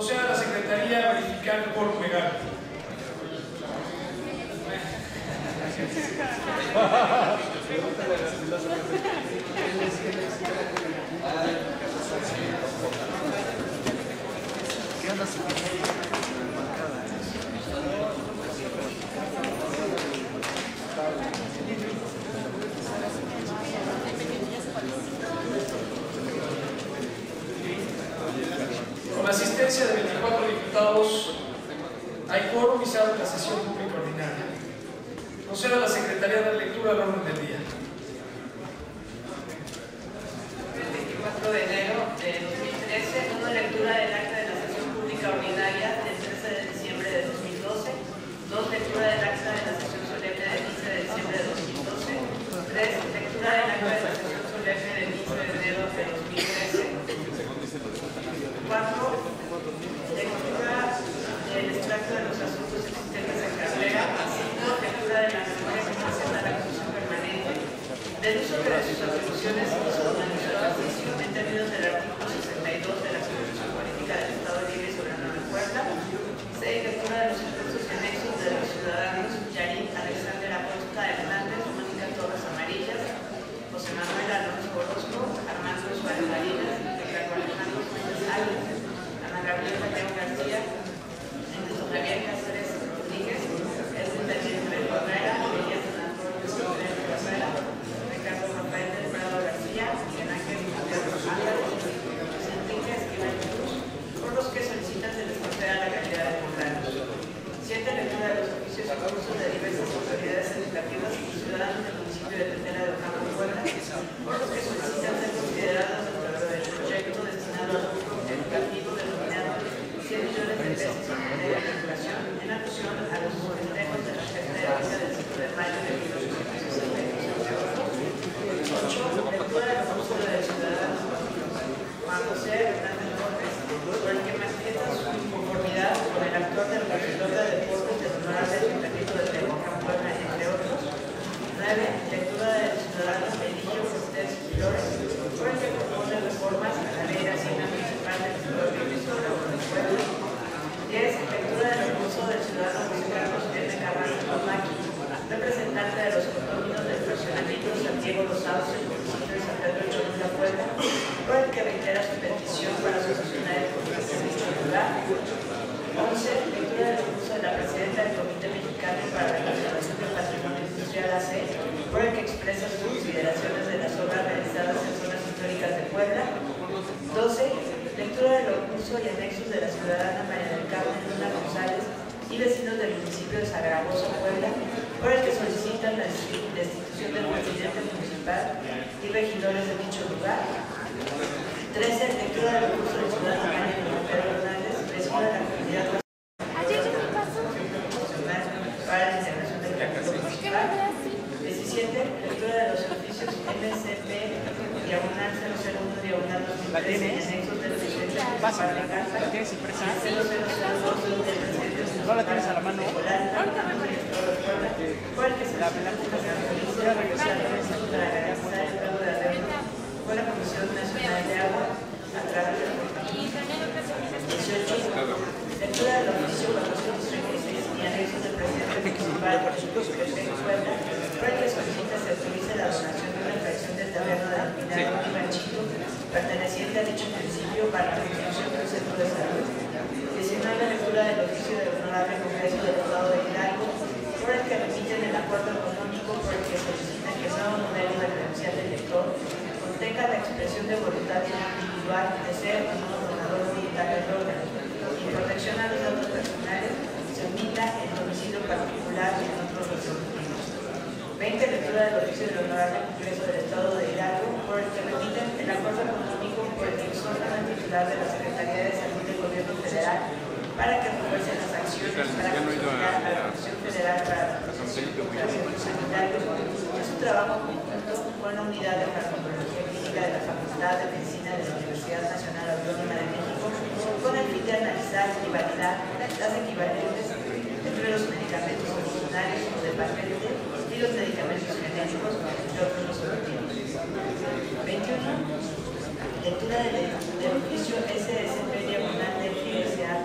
Proceda a la Secretaría a verificar el quórum legal. Con la asistencia de 24 diputados, hay quórum y se abre la sesión pública ordinaria. Proceda a la Secretaría a dar lectura al orden del día. El 24 de enero de 2013, una lectura del acta de la sesión pública ordinaria del 13 de diciembre de 2012, 2, lectura del acta de la sesión solemne del 15 de diciembre de 2012, 3, lectura del acta de la sesión solemne del 15 de enero de 2013, 4, lectura del extracto de los asuntos existentes en carrera, 5, lectura de la memoria que presenta la Comisión Permanente, del uso de sus atribuciones y su organización a juicio en términos del artículo 62 de la Constitución Política del Estado Libre y Soberano de Puebla, 6, lectura de los recursos y anexos de los ciudadanos Yarin Alexander Acosta Hernández, Mónica Torres Amarillas, José Manuel Alonso Orozco, Armando Suárez Marinas, Ricardo Alejandro Fuentes Álvarez, Ana Gabriela León García, Enrique Javier Cáceres Rodríguez, Edwin Daniel Herrera, Elías Antonio Herrera, Ricardo Rafael del Prado García, Miguel Ángel Álvarez, Luis Enrique Esquivel Cruz, por los que solicitan se les conceda la calidad de votantes. 7, lectura de los oficios y cursos de diversas autoridades educativas y ciudadanos del municipio de Tetela de Ocampo, Puebla, por los que solicitan ser considerados dentro del proyecto destinado al grupo educativo denominado 100 millones de pesos en materia de educación, en alusión a los festejos de la Secretaría del 5 de mayo de 1862. 8, lectura del recurso del ciudadano Juan José Hernández López, por el que manifiesta su inconformidad con el actual del regidor de deportes del honorable ayuntamiento de Tehuacán, Puebla, entre otros. 9, lectura del ciudadano Eligio Cortés Flores, por el que propone reformas a la ley de Hacienda Municipal del Pueblo de Puebla. 10, lectura del recurso del ciudadano José Carlos M. Carranza Tomaki, representante de los condóminos del fraccionamiento San Diego Los Sauces, en el municipio de San Pedro Cholula, Puebla, por el que reitera su petición para solucionar el conflicto en dicho lugar. 11, lectura del recurso de la presidenta del Comité Mexicano para la Conservación del Patrimonio Industrial AC, por el que expresa sus consideraciones de las obras realizadas en zonas históricas de Puebla. 12, lectura del recurso y anexos de la ciudadana María del Carmen Luna González y vecinos del municipio de Zaragoza, Puebla, por el que solicitan la destitución del presidente municipal y regidores de dicho lugar. 13, lectura del recurso del ciudadano María Pedro Hernández, vecino de la comunidad para la integración del capital municipal. 17, lectura de los oficios MCP diagonal 001 diagonal 2013 y anexos del presidente para la carta 0002 del presidente ¿No la tienes a la mano? por el que se la policía regresar para garantizar el pago de adeudo con la Comisión Nacional de Agua a través de la 18, lectura del oficio 436 y anexos del presidente municipal por el Puebla, por el que solicita se autorice la donación de una fracción del terreno denominado un ranchito perteneciente a dicho municipio para la construcción de un centro de salud. 19, lectura del oficio del Honorable Congreso del Estado de Hidalgo, por el que remiten el acuerdo económico por el que solicitan que el nuevo modelo de credencial del elector contenga la expresión de voluntad individual de ser o no donador voluntario del órgano y en protección a los datos personales se omita el domicilio particular y en otros resolutivos. 20, lectura del oficio del Honorable Congreso del Estado de Hidalgo, por el que remiten el acuerdo económico por el que exhortan al titular de la Secretaría de Salud del Gobierno Federal para que refuercen las acciones para consolidar a la Comisión Federal para la Protección de Operaciones Sanitarias en su trabajo conjunto con la Unidad de Farmacología Clínica de la Facultad de Medicina de la Universidad Nacional Autónoma de México, con el fin de analizar y validar las equivalentes entre los medicamentos originarios o de patente y los medicamentos genéricos, entre otros resolutivos. 21. Lectura del oficio SSP diagonal del GSA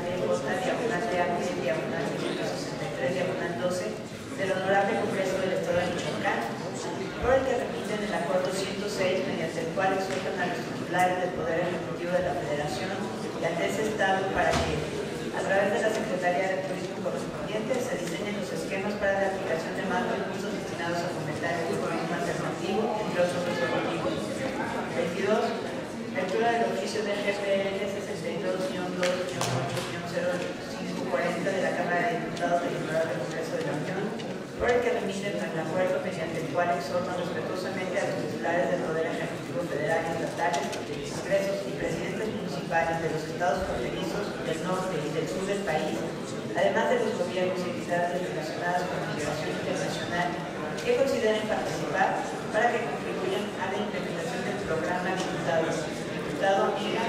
titulares del Poder Ejecutivo de la Federación y ante ese Estado para que, a través de la Secretaría de Turismo correspondiente, se diseñen los esquemas para la aplicación de más recursos destinados a fomentar el turismo alternativo, entre otros objetivos. 22. Lectura del oficio del GPL 62-2-8-0540 de la Cámara de Diputados del Honorable Congreso de la Unión, por el que remiten al acuerdo mediante el cual exhortan respetuosamente a los titulares del Poder Ejecutivo Federal y estatales, congresos y presidentes municipales de los estados fronterizos del norte y del sur del país, además de los gobiernos y entidades relacionadas con la migración internacional que consideren participar para que contribuyan a la implementación del programa diputada amiga,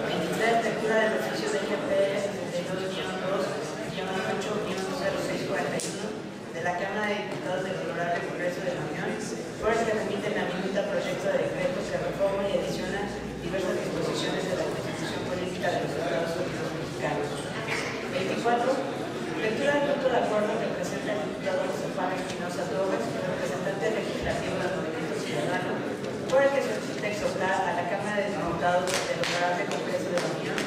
23, lectura del oficio del GPL 62-2-8-0641 de la Cámara de Diputados del Honorable Congreso de la Unión, por el que remiten la minuta proyecto de decreto que reforma y adiciona diversas disposiciones de la Constitución Política de los Estados Unidos Mexicanos. 24. Lectura del punto de acuerdo que presenta el diputado José Juan Espinosa Torres, representante legislativo del Movimiento Ciudadano, por el que solicita exhortar a la Cámara de Diputados del Honorable Congreso de la Unión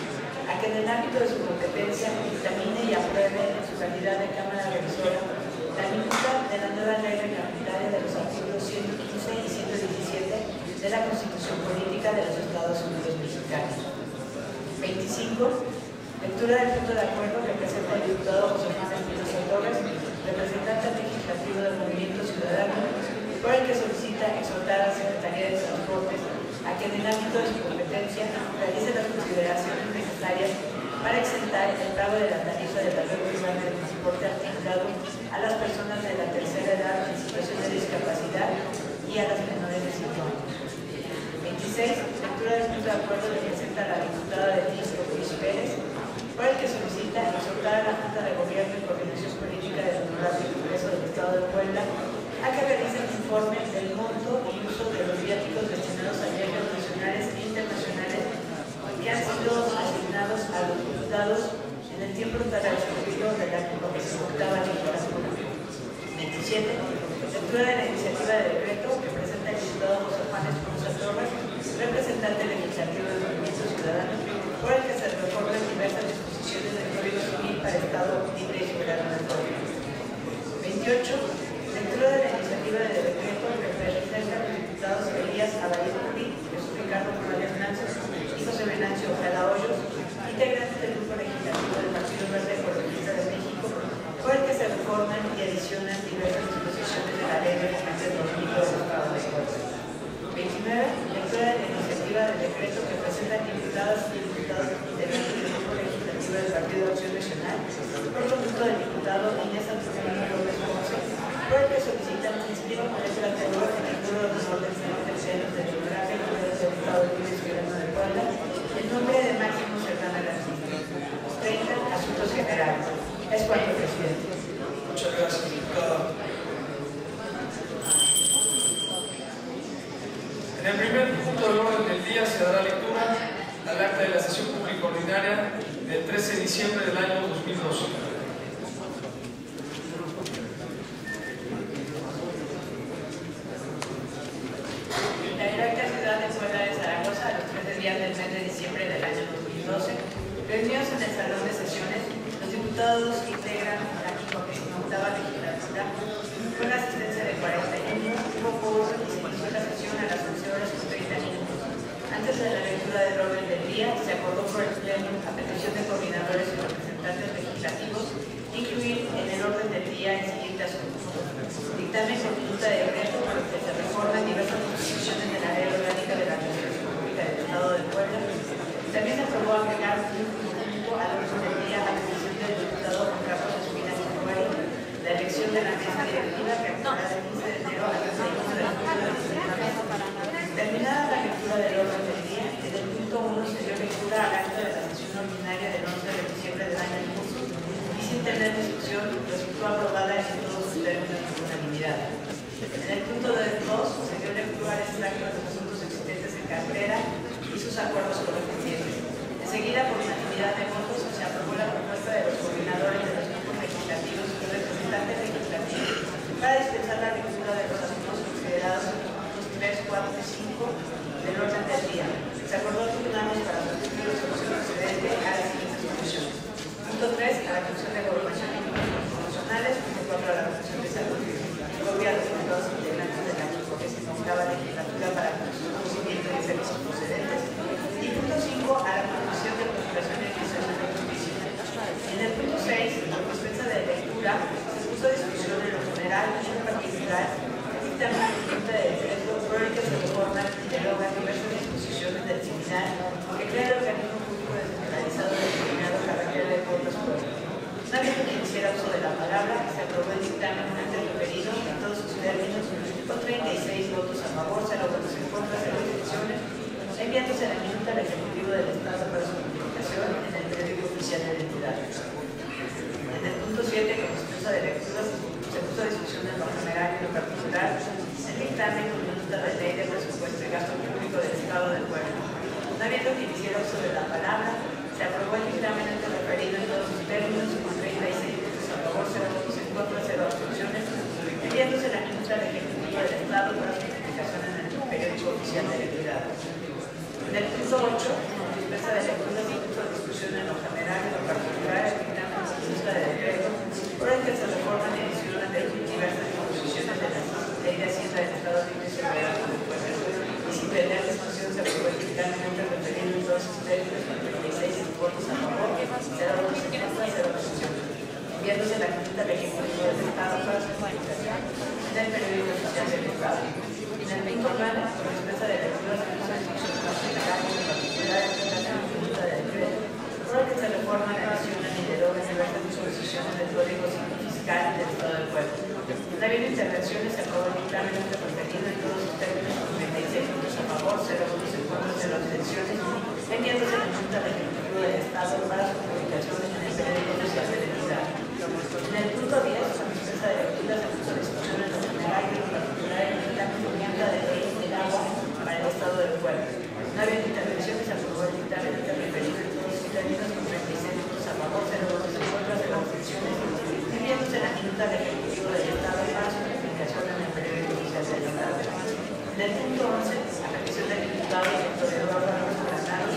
a que en el ámbito de su competencia dictamine y apruebe en su calidad de Cámara Revisora la minuta de la nueva ley reglamentaria de los artículos 115 y 117 de la Constitución Política de los Estados Unidos Mexicanos. 25. Lectura del punto de acuerdo que presenta el diputado José Juan Espinosa Torres, representante legislativo del Movimiento Ciudadano, por el que solicita exhortar a la Secretaría de Transportes a que en el ámbito de su competencia realice las consideraciones necesarias para exentar el pago de la tarifa de la red urbana de transporte articulado a las personas de la tercera edad en situación de discapacidad y a las menores de 5 años. 26. Lectura del punto de acuerdo que presenta la diputada de Lisco Luis Pérez, por el que solicita exhortar a la Junta de Gobierno y Coordinación Política del Honorable Congreso del Estado de Puebla a que realice un informe del monto y uso de los viáticos destinados a viajes nacionales e internacionales que han sido asignados a los diputados en el tiempo transcurrido de la 58ª legislatura. 27. Lectura de la iniciativa de decreto que presenta el diputado José Juan Espinosa Torres, representante legislativo del Movimiento Ciudadano, por el que se reforman diversas disposiciones del Código Civil para Estado libre y soberano del pueblo. 28. Lectura de la iniciativa de decreto que presenta los diputados Elías Abadía Curi, Jesús Ricardo Morales Nances y José Venancio Ojeda Hoyos, integrantes del Grupo Legislativo del Partido Verde Ecologista de México, por el que se reforman y adicionan diversas disposiciones de la Ley Reglamento del Domingo del Estado de Puebla. 29. Lectura de la iniciativa de decreto que presentan diputadas y diputados integrantes del Grupo Legislativo del Partido de Acción Nacional, por conjunto del diputado Inés Antonio López Ponce, por el que solicitan que se inscriba con letra anterior en el número de orden terceros del Honorable Congreso del Estado Libre y Soberano de Puebla, el nombre de Máximo Serrano García. 30. Asuntos generales. Es cuanto, presidente. Muchas gracias, diputada. En el primer punto del orden del día se dará lectura al acta de la sesión pública ordinaria del 13 de diciembre del año 2012. La Directa Ciudad de Puebla de Zaragoza, a los 13 días del mes de diciembre del año 2012, reunidos en el Salón de Sesiones, los diputados integran la 58ª legislatura con la asistencia de 41, hubo quórum y se inició la sesión a las 11:30. Antes de la lectura del orden del día, se acordó por el Pleno, a petición de coordinadores y representantes legislativos, incluir en el orden del día el siguiente asunto: dictamen con minuta de decreto por el que se reforman diversas disposiciones de la Ley Orgánica de la Administración Pública del Estado de Puebla. También se aprobó agregar un punto al orden del día a la petición del diputado Juan Carlos Espinas Januari, la elección de la mesa directiva que actuará del 15 de enero al 31 de julio del siguiente mes. Terminada la lectura del orden del día, en el punto 1 se dio lectura al acta de la sesión ordinaria del 11 de diciembre del año en curso y sin tener discusión resultó aprobada en todos sus términos por unanimidad. En el punto 2 se dio lectura al extracto de los asuntos existentes en cartera y sus acuerdos correspondientes. Enseguida, por unanimidad de votos, se aprobó la propuesta de los coordinadores de los grupos legislativos y representantes legislativos para dispensar la lectura de los asuntos considerados en los puntos 3, 4 y 5 del orden del día. Se acordó turnarnos para sustituir la solución procedente a las siguientes condiciones. Punto 3, a la Comisión de Gobernación y Instituciones Constitucionales. Punto 4, a la Comisión de Salud. Copia a los diputados integrantes de la 48ª legislatura para conocimiento de servicios procedentes. Y punto 5, a la Comisión de Procuración y Administración de Justicia. En el punto 6, por dispensa de lectura, se puso a discusión en lo general y en particular el dictamen de Junta de Decreto por el que se reforman y derogan diversas disposiciones del similar que crea el organismo público descentralizado denominado carrera de cuotas pueblo. Nadie que hiciera uso de la palabra, se aprobó el dictamen antes referido en todos sus términos, con 36 votos a favor, 0 votos en contra, 0 abstenciones, enviándose la minuta al Ejecutivo del Estado para su publicación en el periódico oficial de la entidad. En el punto 7, con dispensa de lecturas, se puso a discusión en lo general y en lo particular el dictamen con minuta de ley de presupuesto y gasto público del Estado del Pueblo. No habiendo quien hiciera uso de la palabra, se aprobó el dictamen antes referido en todos sus términos, con 36 votos a favor, 0 votos en contra, 0 abstenciones, enviándose la minuta al Ejecutivo del Estado para su publicación en el periódico oficial de la entidad. En el punto 8, con dispensa de lecturas, se puso a discusión en lo general y en lo particular el dictamen de minuta de decreto por el que se reforman y adicionan diversas disposiciones de la Ley de Hacienda del Estado Libre y Soberano del Pueblo. Y sin tener discusión, se aprobó el dictamen antes referido en todos sus términos con 36 votos a favor, 0 votos en contra, 0 abstenciones, enviándose la minuta al Ejecutivo del Estado para su publicación en el periódico oficial del Estado. En el punto 9, con dispensa de lecturas, se puso a discusión en general y en particular el dictamen de minuta de decreto por el que se reforman, adicionan y derogan diversas disposiciones del Código Civil Fiscal del Estado del Pueblo. No habiendo intervenciones, se aprobó el dictamen antes referido en todos sus términos con 36 votos a favor, 0 votos en contra, 0 abstenciones, enviándose la minuta al Ejecutivo del Estado para su publicación en el periódico oficial de la entidad. En el punto 10, con dispensa de lectura, se puso a discusión en lo general y en lo particular el dictamen de Junta de Ley del Agua para el Estado del Pueblo. No habiendo intervenciones, se aprobó el dictamen antes referido en todos sus términos con 36 votos a favor, 0 votos en contra, 0 abstenciones, enviándose la minuta al Ejecutivo del Estado para su publicación en el periódico oficial del Estado. En el punto 11, a petición del diputado Dr. Eduardo Ramos Granado,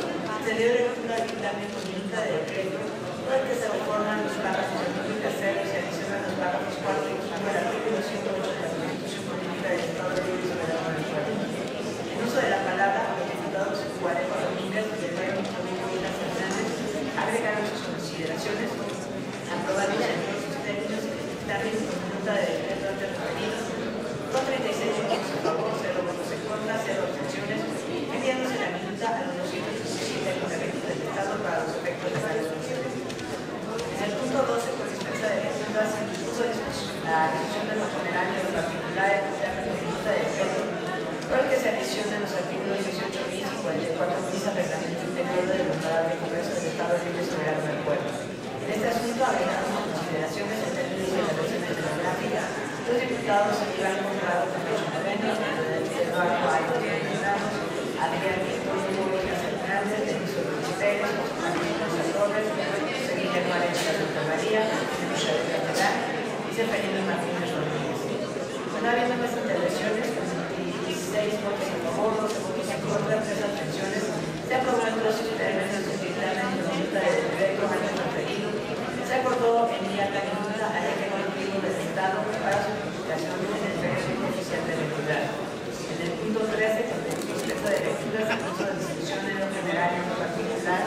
se dio lectura al dictamen con minuta de decreto por el que se reforman los párrafos segundo y tercero y se adicionan los párrafos 4 y 5 del artículo 108 de la Constitución Política del Estado Libre y Soberano del Pueblo. En uso de la palabra, los diputados Juárez Domínguez, Guerrero, Domingo y Fernández agregaron sus consideraciones, aprobaron en todos sus términos el dictamen con minuta de decreto antes referido, con 36 votos a favor, 0 votos en contra, 0 abstenciones, enviándose la minuta a los 217 ayuntamientos del Estado para los efectos de la resolución. En el punto 12, con dispensa de lecturas, se puso a discusión de lo general y de lo particular el dictamen con minuta de decreto por el que se adicionan los artículos 18 bis y 44 bis al reglamento interior del Honorable Congreso del Estado Libre y Soberano del Pueblo. En este asunto agregamos consideraciones en términos de la versión demográfica. Los diputados Iván Conrado Campechón Moreno, Eduardo Ayos Ramos, Adrián Hipólito Fernández, Denis Luis Pérez, Martín Torres, José Guillermo Arecha Santa María, Michelle Catalán y Seferino Martínez Rodríguez. No habiendo más intervenciones, con 16 votos a favor, 12 votos en contra, 3 abstenciones, se aprobó en todos sus términos el dictamen de minuta de decreto antes referido. Se acordó enviar la minuta al Ejecutivo del Estado para su publicación en el periódico oficial de la entidad. En el punto 13, con dispensa de lectura, se puso a discusión en lo general y en lo particular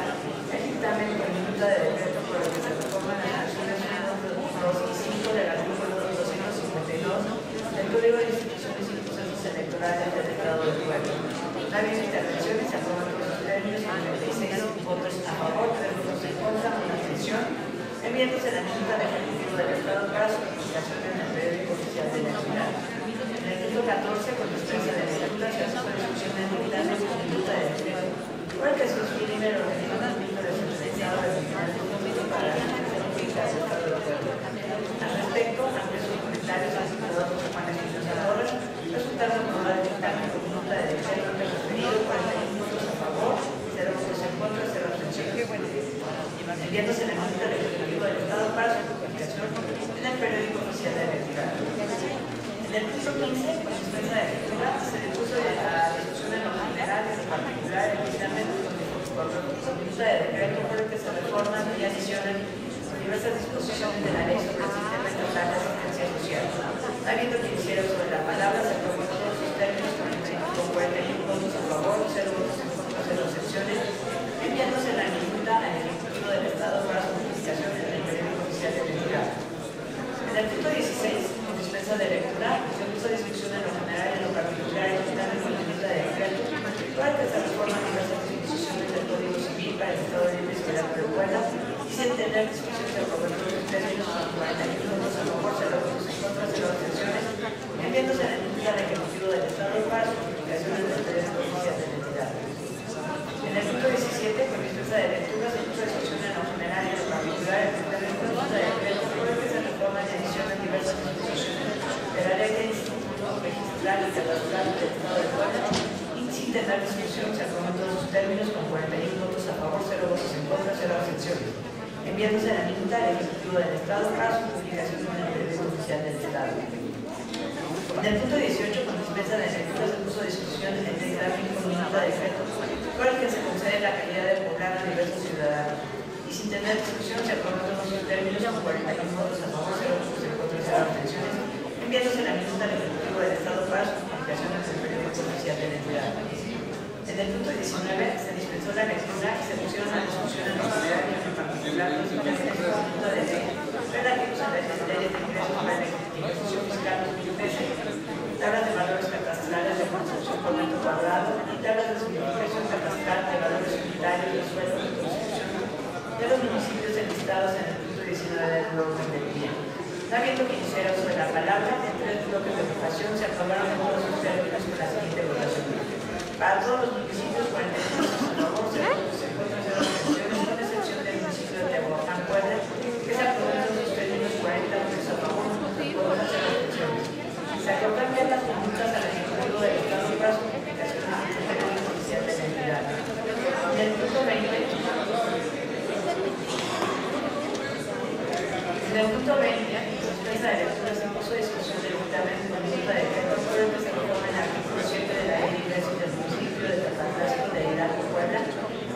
el dictamen con minuta de decreto por el que se reforman las fracciones 1, 2 y 5 del artículo 252 del Código de Instituciones y Procesos Electorales del Estado del Pueblo. No habiendo intervenciones, se aprueban todos los términos con 36 votos a favor, 3 votos en contra, 1 abstención, enviándose la minuta del Ejecutivo del Estado para su publicación en el periódico oficial de la ciudad. En el punto 14, con dispensa de lectura, se hace una discusión en dictamen con minuta de decreto por el que se suscribe el organismo público descentralizado del Tribunal Público para la Defensa Pública del Estado del Pueblo. Al respecto, ante sus comentarios al diputado José Juan Espinosa Torres, resultaron aprobar el dictamen con minuta de decreto antes referido, 41 votos a favor, 0 votos en contra, 0 abstenciones. Enviándose la minuta del Ejecutivo del Estado para su publicación en el periódico oficial de la entidad. En el punto 15, con dispensa de lectura, lectura se le puso a discusión en lo general y en particular el dictamen con minuta de decreto por el que se reforman y adicionan diversas disposiciones de la ley sobre el sistema estatal de asistencia social. Habiendo quien hiciera sobre la palabra, se aprobó en todos sus términos con 41 votos a favor, 0 votos en contra, 0 excepciones, enviándose la minuta al Ejecutivo del Estado para su publicación en el periódico oficial de la entidad. En el punto 16, con dispensa de lectura, se puso a discusión en lo general y en lo particular el dictamen con minuta de decreto para que se reforman diversas disposiciones del Código Civil para el Estado Libre y Soberano de Puebla y sin tener discusión de aprobación de los términos con 41 votos a favor, 0 votos en contra, 0 abstenciones, enviándose la minuta al Ejecutivo del Estado para su publicación en el periódico oficial de la entidad. En el punto 17, con dispensa de lectura, se puso a discusión en lo general y en lo particular el dictamen con minuta de decreto por el que se reforman y adicionan diversas disposiciones de la ley del Instituto Registral y Catastral del Estado de Puebla y sin tener discusión se aprobó en todos sus términos con 41 votos a favor, 0 votos en contra, 0 abstenciones, enviándose la minuta al Ejecutivo del Estado para su publicación en el periódico oficial del Estado. En el punto 18, con dispensa de lectura, se puso a discusión en el dictamen con minuta de decreto por el que se concede la calidad de poblado a diversos ciudadanos y sin tener discusión se aprobó en todos sus términos con 41 votos a favor, 0 votos en contra, 0 abstenciones, enviándose la minuta al Ejecutivo del Estado para su publicación en el periódico oficial de la entidad. En el punto 19 se dispensó la lectura y se pusieron a discusión en lo general y en particular los diferentes puntos de ley relativos a las leyes de ingresos para la ejecución fiscal 2013, tablas de valores catastrales de construcción por metro cuadrado y tablas de simplificación catastral de valores unitarios de suelo de construcción de los municipios enlistados en el punto 19 del orden del día. No habiendo quien hiciera uso de la palabra, en 3 bloques de votación se aprobaron en todos sus términos con la siguiente votación. Para todos los municipios, 41 votos a favor, 0 votos en contra, 0 abstenciones, con excepción del municipio de Tehuacán, Puebla, que se aprobó en todos sus términos 40 votos a favor, 1 voto en contra, 0 abstenciones. Se acordó enviar las conductas al Ejecutivo del Estado para su publicación en el periódico oficial de la entidad. En el punto 20, dispensa de lectura, se puso a discusión del dictamen con minuta de decreto por el que se reforma el artículo 7 de la ley de ingresos del municipio de Tapatlasco de Hidalgo, Puebla,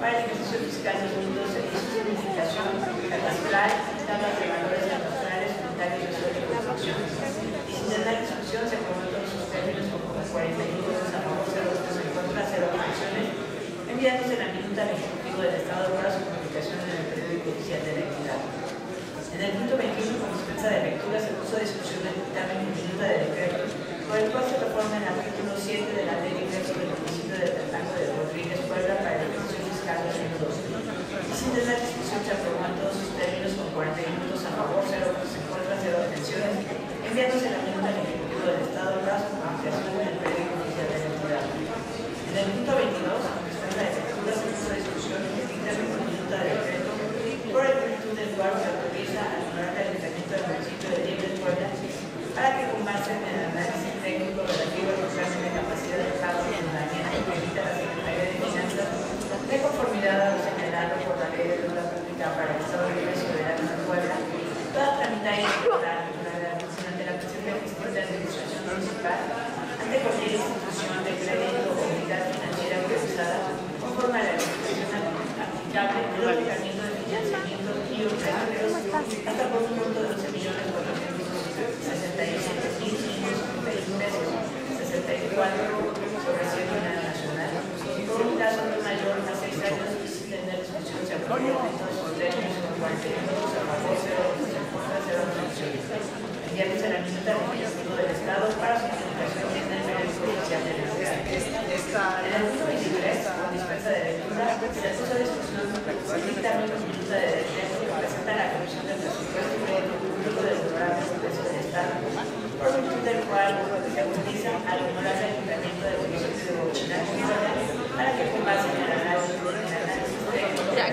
para el ejercicio fiscal 2012 y su significación catastral, tablas de valores catastrales, unitarios de suelo y construcción. Y sin tener discusión, se aprobó en todos sus términos con 41 votos a favor, 0 votos en contra, 0 abstenciones, enviándose la minuta al Ejecutivo del Estado para su publicación en el periódico oficial de la entidad. En el punto 21, con dispensa de lectura, se puso a discusión el dictamen con minuta de decreto, por el cual se reforma el artículo 7 de la ley de ingresos del municipio de Tatango de Rodríguez, Puebla, para el ejercicio fiscal 2012. Y sin tener discusión, se aprobó en todos sus términos con 41 votos a favor, 0 votos en contra, 0 abstenciones, enviándose la minuta al Ejecutivo del Estado para su publicación en el periódico oficial de la entidad. En el punto 22, con dispensa de lectura, se puso a discusión el dictamen con minuta de decreto, por el virtud del cual se autoriza al honorar al Ayuntamiento del municipio de Liebre, Puebla, para que con base en el análisis técnico relativo al examen de capacidad de pago y endeudamiento que emite la Secretaría de Finanzas, de conformidad a lo señalado por la Ley de Deuda Pública para el Estado Libre y Soberano de Puebla, toda tramitar y ejecutar la realización de la presente gestión de administración municipal ante cualquier institución de crédito o unidad financiera autorizada conforme a la legislación aplicable del aplicamiento de financiamiento y operativos hasta por un monto de 12.467.551 pesos, 64 sobre 100 en la nacional, por un plazo no mayor a 6 años y sin tener discusión se aprobó en todos sus términos con 41 votos a favor, 0 votos en contra, 0 abstenciones. Enviándose la minuta del Ejecutivo del Estado para su comunicación en el periódico oficial de la entidad. En el punto 23, con dispensa de lectura, se puso a discusión el dictamen con minuta de decreto que presenta la Comisión de Presupuesto y Crédito Público del Programa de Ingresos del Estado, por virtud del cual se autoriza al honorar el Ayuntamiento del municipio de Huachinango, para que con base en el análisis técnico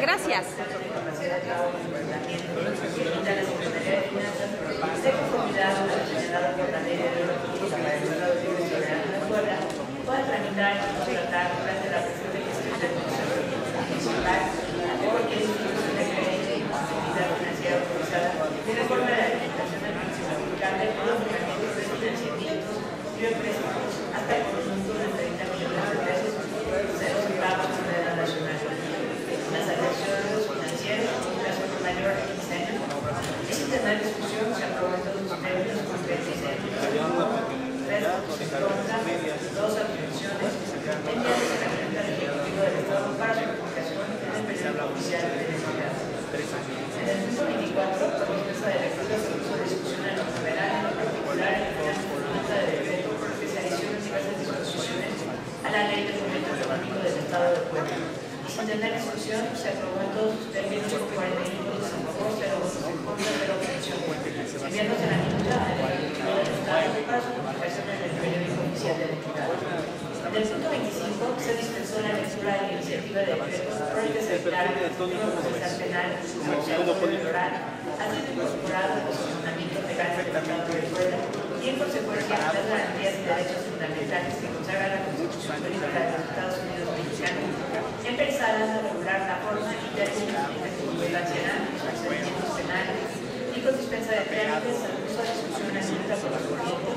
gracias. de capacidad de pago y endeudamiento que emita la Secretaría de Finanzas, de conformidad a lo señalado por la Ley de Deuda Pública para el Estado Libre y Soberano de Puebla, pueda tramitar y contratar durante la presente gestión del Consejo Municipal ante cualquier institución de crédito y actividad financiera autorizada, de forma a la limitación del principio aplicable por los mecanismos de financiamiento y préstamos hasta el Sin tener discusión, se aprobó en todos sus términos con 41 votos a favor, 0 votos en contra, 0 abstenciones. Enviándose la minuta al Ejecutivo del Estado para su publicación en el periódico oficial de la entidad. En el punto 25 se dispensó la lectura de la iniciativa de decreto por el que se declara que el Código Procesal Penal electoral ha sido incorporado a los ordenamientos legales del Estado de Venezuela y en consecuencia las garantías y derechos fundamentales que consagra la Constitución Política de los Estados Unidos Mexicanos empezaron a regular la forma y términos en que se relacionan los procedimientos penales y con dispensa de trámites al uso de discusiones juntas por la corriente,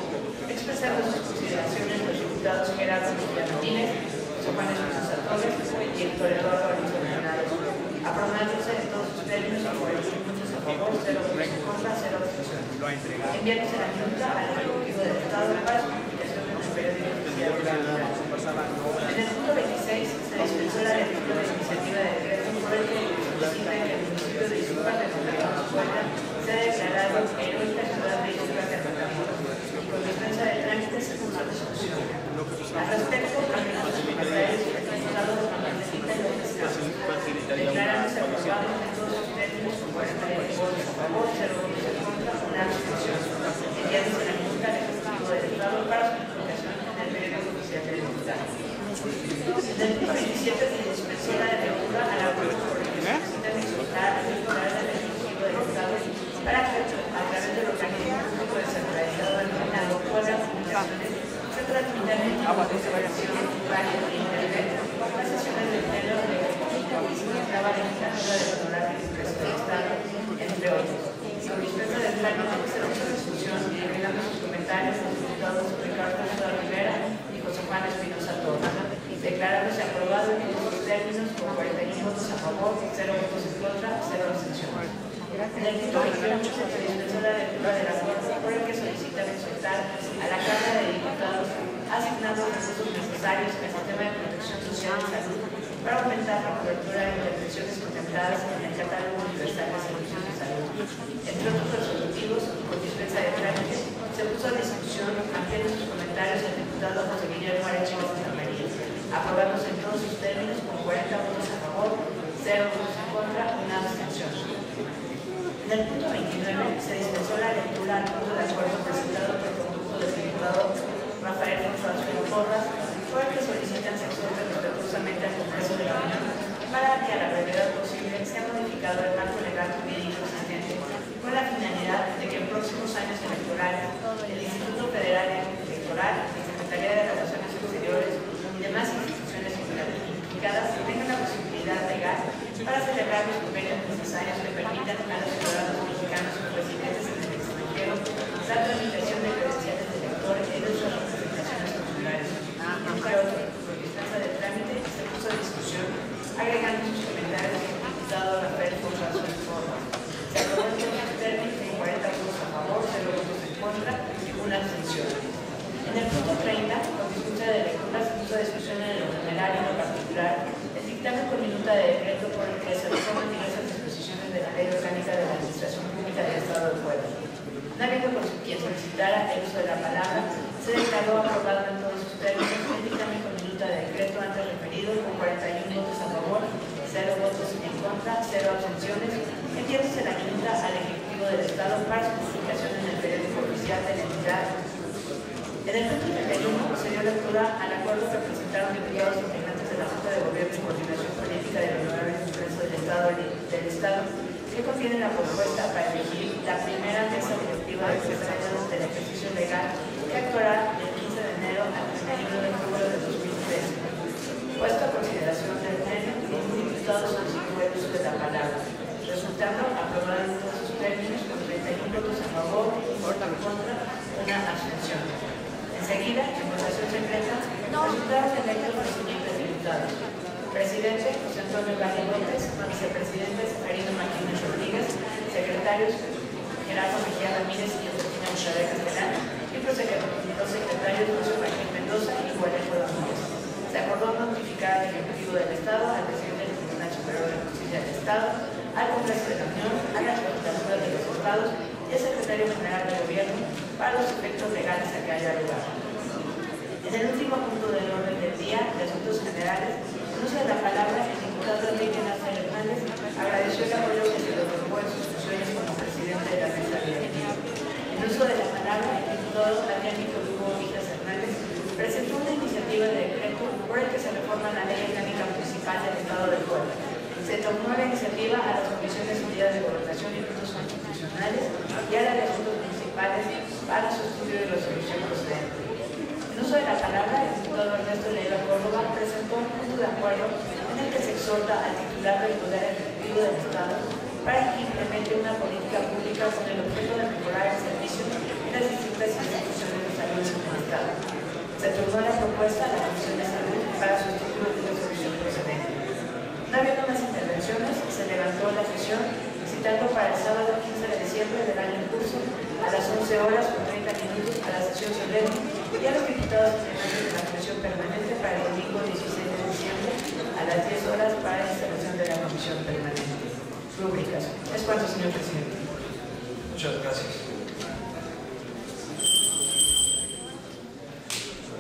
expresando sus consideraciones los diputados Gerardo Mejía Martínez, José Juan Espinosa Torres y Héctor Eduardo Alonso Granados, aprobadándose en todos sus términos por el muchos a favor, 0 votos en contra, 0 abstenciones. Enviándose la minuta al Ejecutivo del Estado para su publicación en el periódico oficial de la entidad. En el punto 26 se dispensó la lectura de la iniciativa de decreto por el que solicita que el municipio de Izúcar de Puebla sea declarado heroica ciudad de Izúcar de Matamoros y con dispensa de trámites se puso a discusión. Al respecto, los secretarios representados por la Martita y López Campos declarándose aprobados en todos sus términos con 48 votos a favor, 0 votos en contra, una abstención, enviándose la minuta al Ejecutivo del Estado para su publicación en el periódico oficial del Estado. En el punto 27 se dispensó la lectura a la por el que solicita exhortar al titular del Ejecutivo del Estado para que, a través del organismo público descentralizado denominado Puebla Comunicaciones, se transmitan en vivo de televisión, radio e internet las sesiones del Pleno de la República y se encontraba la legislatura del Honorable Congreso del Estado, entre otros. Con dispensa del trámite se puso a discusión y agregando sus comentarios los diputados Ricardo Soto Rivera y José Juan Espinosa Torres, declarándose aprobado en todos los términos con 41 votos a favor, 0 votos en contra, 0 abstenciones. En el punto 28 se dispensó la lectura del acuerdo por el que solicitan exhortar a la Cámara de Diputados asignando los recursos necesarios al sistema de protección social y salud para aumentar la cobertura de intervenciones contempladas en el catálogo universal de servicios de salud. Entre otros resolutivos y con dispensa de trámites, se puso a discusión ampliando sus comentarios el diputado José Guillermo Arechiga Santa María, aprobándose en todos sus términos con 40 votos a favor, 0 votos en contra, una abstención. En el punto 29 se dispensó la lectura al punto de acuerdo presentado por el conjunto del diputado Rafael Consuelo Porras, por el que solicitan se exhorte respetuosamente al Congreso de la Unión para que a la brevedad posible sea modificado el marco legal jurídico existente con la finalidad de que en próximos años electorales el Instituto Federal Electoral, la Secretaría de Relaciones Exteriores y demás instituciones implicadas tengan la posibilidad legal para celebrar los convenios necesarios que permitan a los ciudadanos mexicanos y residentes en el extranjero la tramitación de credenciales de elector en sus representaciones consulares. Entre otros, por dispensa del trámite, se puso a discusión, agregando sus comentarios el diputado Rafael Consuelo Porras. Se aprobó en todos los términos con 40 votos a favor, 0 votos en contra y una abstención. En el punto 30, con dispensa de lectura, se puso a discusión en el numerario en particular el dictamen con minuta de decreto por el que se reforman diversas disposiciones de la Ley Orgánica de la Administración Pública del Estado de Puebla. No habiendo quien solicitara el uso de la palabra, se declaró aprobado en todos sus términos el dictamen con minuta de decreto antes referido con 41 votos a favor, 0 votos en contra, 0 abstenciones, enviándose la minuta al Ejecutivo del Estado para su publicación en el periódico oficial de la entidad. En el punto 31 se dio lectura al acuerdo que presentaron diputados integrantes de la Junta de Gobierno y Coordinación Política del Honorable Congreso del Estado, que contiene la propuesta para elegir la primera mesa directiva de funcionarios del ejercicio legal que actuará del 15 de enero al 31 de julio de 2013. Puesto a consideración del Pleno, ningún diputado solicitó el uso de la palabra, resultando aprobado en todos sus términos con 31 votos a favor, 1 en contra, una abstención. Enseguida, en votación secreta, resultaron electos los siguientes diputados: presidente José Antonio Valle López, vicepresidentes Marino Martínez Rodríguez, secretarios Gerardo Mejía Ramírez y Josefina Mucharay Castelán, y los secretarios José Martín Mendoza y Gualejo Domínguez. Se acordó notificar al Ejecutivo del Estado, al presidente del Tribunal Superior de Justicia del Estado, al Congreso de la Unión, a las legislaturas de los estados y al Secretario General de Gobierno para los efectos legales a que haya lugar. En el último punto del orden del día de asuntos generales, uso de la palabra, el diputado Enrique Nájar Hernández agradeció el apoyo que se le otorgó en sus funciones como presidente de la mesa directiva. En uso de la palabra, el diputado Adrián Hugo Vijas Hernández presentó una iniciativa de decreto por el que se reforma la ley orgánica municipal del Estado de Puebla. Se tomó la iniciativa a las Comisiones Unidas de Gobernación y Asuntos Constitucionales y a la de Asuntos Municipales para su estudio y resolución procedente. En uso de la palabra, el diputado Ernesto Leiva Córdoba presentó un punto de acuerdo en el que se exhorta al titular del Poder Ejecutivo del Estado para que implemente una política pública con el objeto de mejorar el servicio en las distintas instituciones de salud del Estado. Se turnó la propuesta a la Comisión de Salud para su estudio y resolución procedente. No habiendo más intervenciones, se levantó la sesión, citando para el sábado 15 de diciembre del año en curso, a las 11 horas con 30 minutos, a la sesión solemne y a los diputados integrantes de la Comisión Permanente para el domingo 16 de diciembre, a las 10 horas para la instalación de la Comisión Permanente. Rúbricas. Es cuanto, señor presidente. Muchas gracias.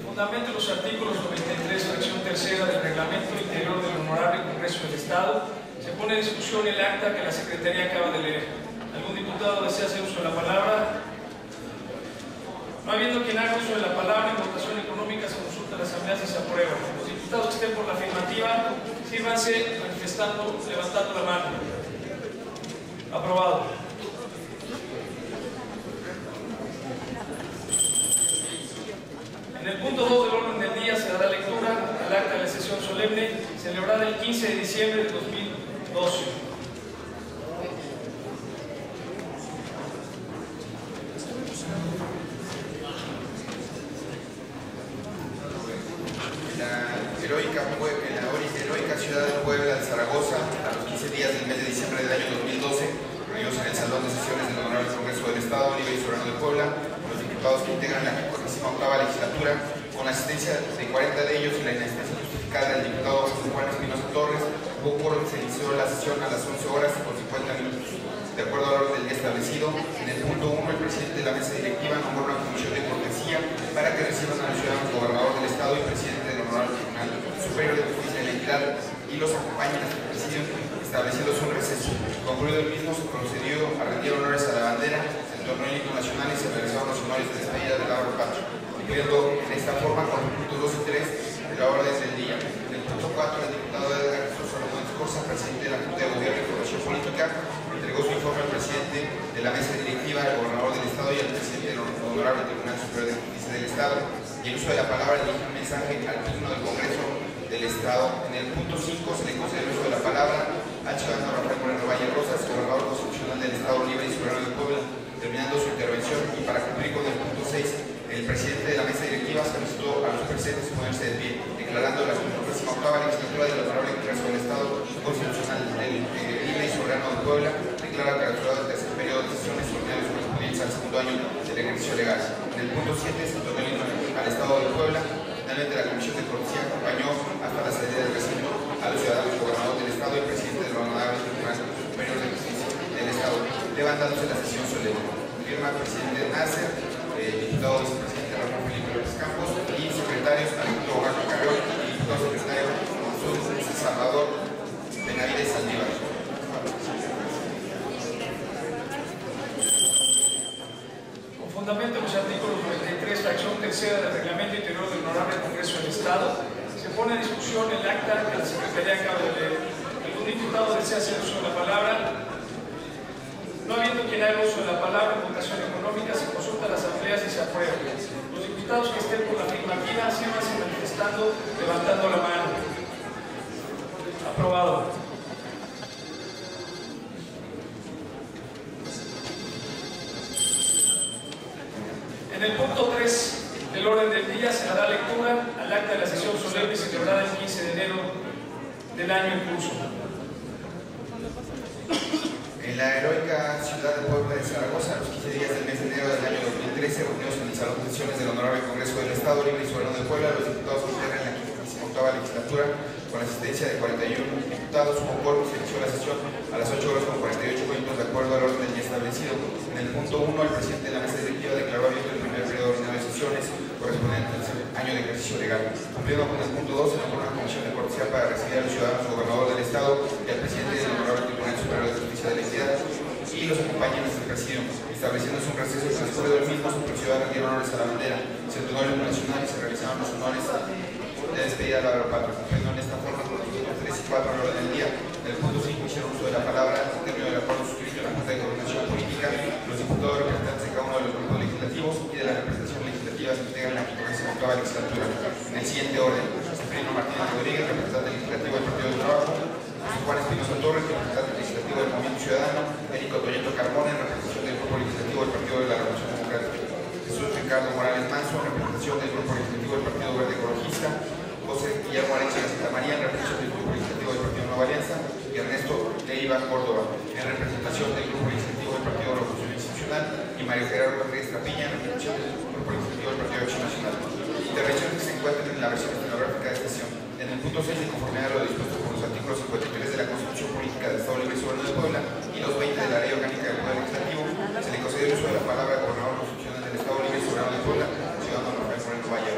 Fundamento los artículos 93, fracción tercera del Reglamento Interior del Honorable Congreso del Estado. Se pone en discusión el acta que la Secretaría acaba de leer. ¿Algún diputado desea hacer uso de la palabra? No habiendo quien haga uso de la palabra, en votación económica se consulta a la Asamblea si se aprueba. Los diputados que estén por la afirmativa, sírvanse manifestando, levantando la mano. Aprobado. En el punto 2 del orden del día se dará lectura al acta de la sesión solemne celebrada el 15 de diciembre de 2012. Heroica ciudad de Puebla de Zaragoza, a los 15 días del mes de diciembre del año 2012, reunidos en el Salón de Sesiones del Honorable Congreso del Estado Libre y Soberano de Puebla, los diputados que integran la 48ª legislatura, con la asistencia de 40 de ellos y la inasistencia justificada del diputado José Juan Espinosa Torres, hubo quórum, se inició la sesión a las 11 horas con 50 minutos. De acuerdo al orden del día establecido, en el punto 1, el presidente de la mesa directiva nombró una comisión de cortesía para que reciban a los ciudadanos gobernador del Estado y presidente del Honorable Tribunal Superior de Justicia y la Equidad y los acompañan hasta el presidio, estableciéndose un receso. Concluido el mismo, se procedió a rendir honores a la bandera, el torneo nacional y se realizaron los honores de despedida de la obra patria, cumpliendo de esta forma con los puntos 2 y 3 de la orden del día. En el punto 4, el diputado Edgar Jesús Salomón Escorza, presidente de la Junta de Gobierno y Formación Política, entregó su informe al presidente de la mesa directiva, al gobernador del Estado y al presidente del Honorable Tribunal Superior de Justicia del Estado, y en uso de la palabra dirige un mensaje al Pleno del Congreso del Estado. En el punto 5 se le concede el uso de la palabra al ciudadano Rafael Moreno Valle Rosas, gobernador constitucional del Estado Libre y Soberano de Puebla, terminando su intervención, y para cumplir con el punto 6, el presidente de la mesa directiva solicitó a los presentes ponerse de pie, declarando la 48ª legislatura del Honorable Congreso del Estado Constitucional Libre y Soberano de Puebla, declara clausurado el tercer periodo de sesiones ordinarias correspondientes al segundo año del ejercicio legal. En el punto 7 se tomó el himno al Estado de Puebla. Finalmente, la Comisión de Cortesía acompañó hasta la salida del recinto a los ciudadanos gobernador del Estado y presidente del Honorable Tribunal Superior de Justicia del Estado, levantándose la sesión solemne. Firma el presidente Nasser, diputado vicepresidente Ramón Felipe López Campos y secretarios Alberto Barco Carrión y diputado secretario Salvador Benavides Saldívar. Con fundamento en los artículos 93, fracción tercera del Reglamento Interior del Honorable Congreso del Estado, se pone en discusión el acta que la Secretaría acaba de leer. ¿Algún diputado desea hacer uso de la palabra? No habiendo quien haga uso de la palabra, en votación económica se consulta a la Asamblea si se aprueba. Los diputados que estén por la afirmativa, sírvanse manifestando, levantando la mano. Aprobado. En el punto 3 del orden del día se dará lectura al acta de la sesión solemne celebrada el 15 de enero del año en curso. En la heroica ciudad de Puebla de Zaragoza, a los 15 días del mes de enero del año 2013, reunidos en el Salón de Sesiones del Honorable Congreso del Estado Libre y Soberano de Puebla, los diputados que integran la 48ª legislatura, con la asistencia de 41 diputados, hubo quórum, se inició la sesión a las 8 horas con 48 minutos de acuerdo al orden del día establecido. En el punto 1, el presidente de la mesa directiva declaró abierto el primer periodo ordinario de sesiones correspondiente al año año de ejercicio legal. Cumpliendo con el punto 2, se nombró una comisión de cortesía para recibir a los ciudadanos, gobernador del Estado y al presidente del Honorable Tribunal Superior de Justicia de la entidad, y los acompañan desde el presidio, estableciéndose un receso del transcurso del mismo. Los ciudadanos dieron honores a la bandera, se entonó el himno nacional y se realizaron los honores de despedida de la patria, cumpliendo en esta forma con los puntos 3 y 4 al orden del día. En el punto 5 hicieron uso de la palabra en término del acuerdo suscrito en la Junta de Coordinación Política, los diputados representantes de cada uno de los grupos legislativos y de la representación legislativa se integran la 48ª legislatura. En el siguiente orden: Cifrino Martínez Rodríguez, representante legislativo del Partido del Trabajo; Juan Espinosa Torres, representante legislativo del Movimiento Ciudadano; Érico Toñeto Carmona, en representación del Grupo Legislativo del Partido de la Revolución Democrática; Jesús Ricardo Morales Manso, en representación del Grupo Legislativo del Partido Verde Ecologista; José Guillermo Arecha de Santa María, en representación del Grupo Legislativo del Partido Nueva Alianza; y Ernesto Leiva Córdoba, en representación del Grupo Legislativo del Partido Revolución Institucional; y Mario Gerardo Rodríguez Trapiña, en representación del Grupo Legislativo del Partido Acción Nacional. Intervenciones que se encuentran en la versión estenográfica de esta sesión. En el punto 6, de conformidad a lo dispuesto por los artículos 53 de la Constitución Política del Estado Libre y Soberano de Puebla y los 20 de la Ley Orgánica del Poder Legislativo, se le concedió el uso de la palabra al gobernador constitucional del Estado Libre y Soberano de Puebla, ciudadano Rafael Moreno Valle.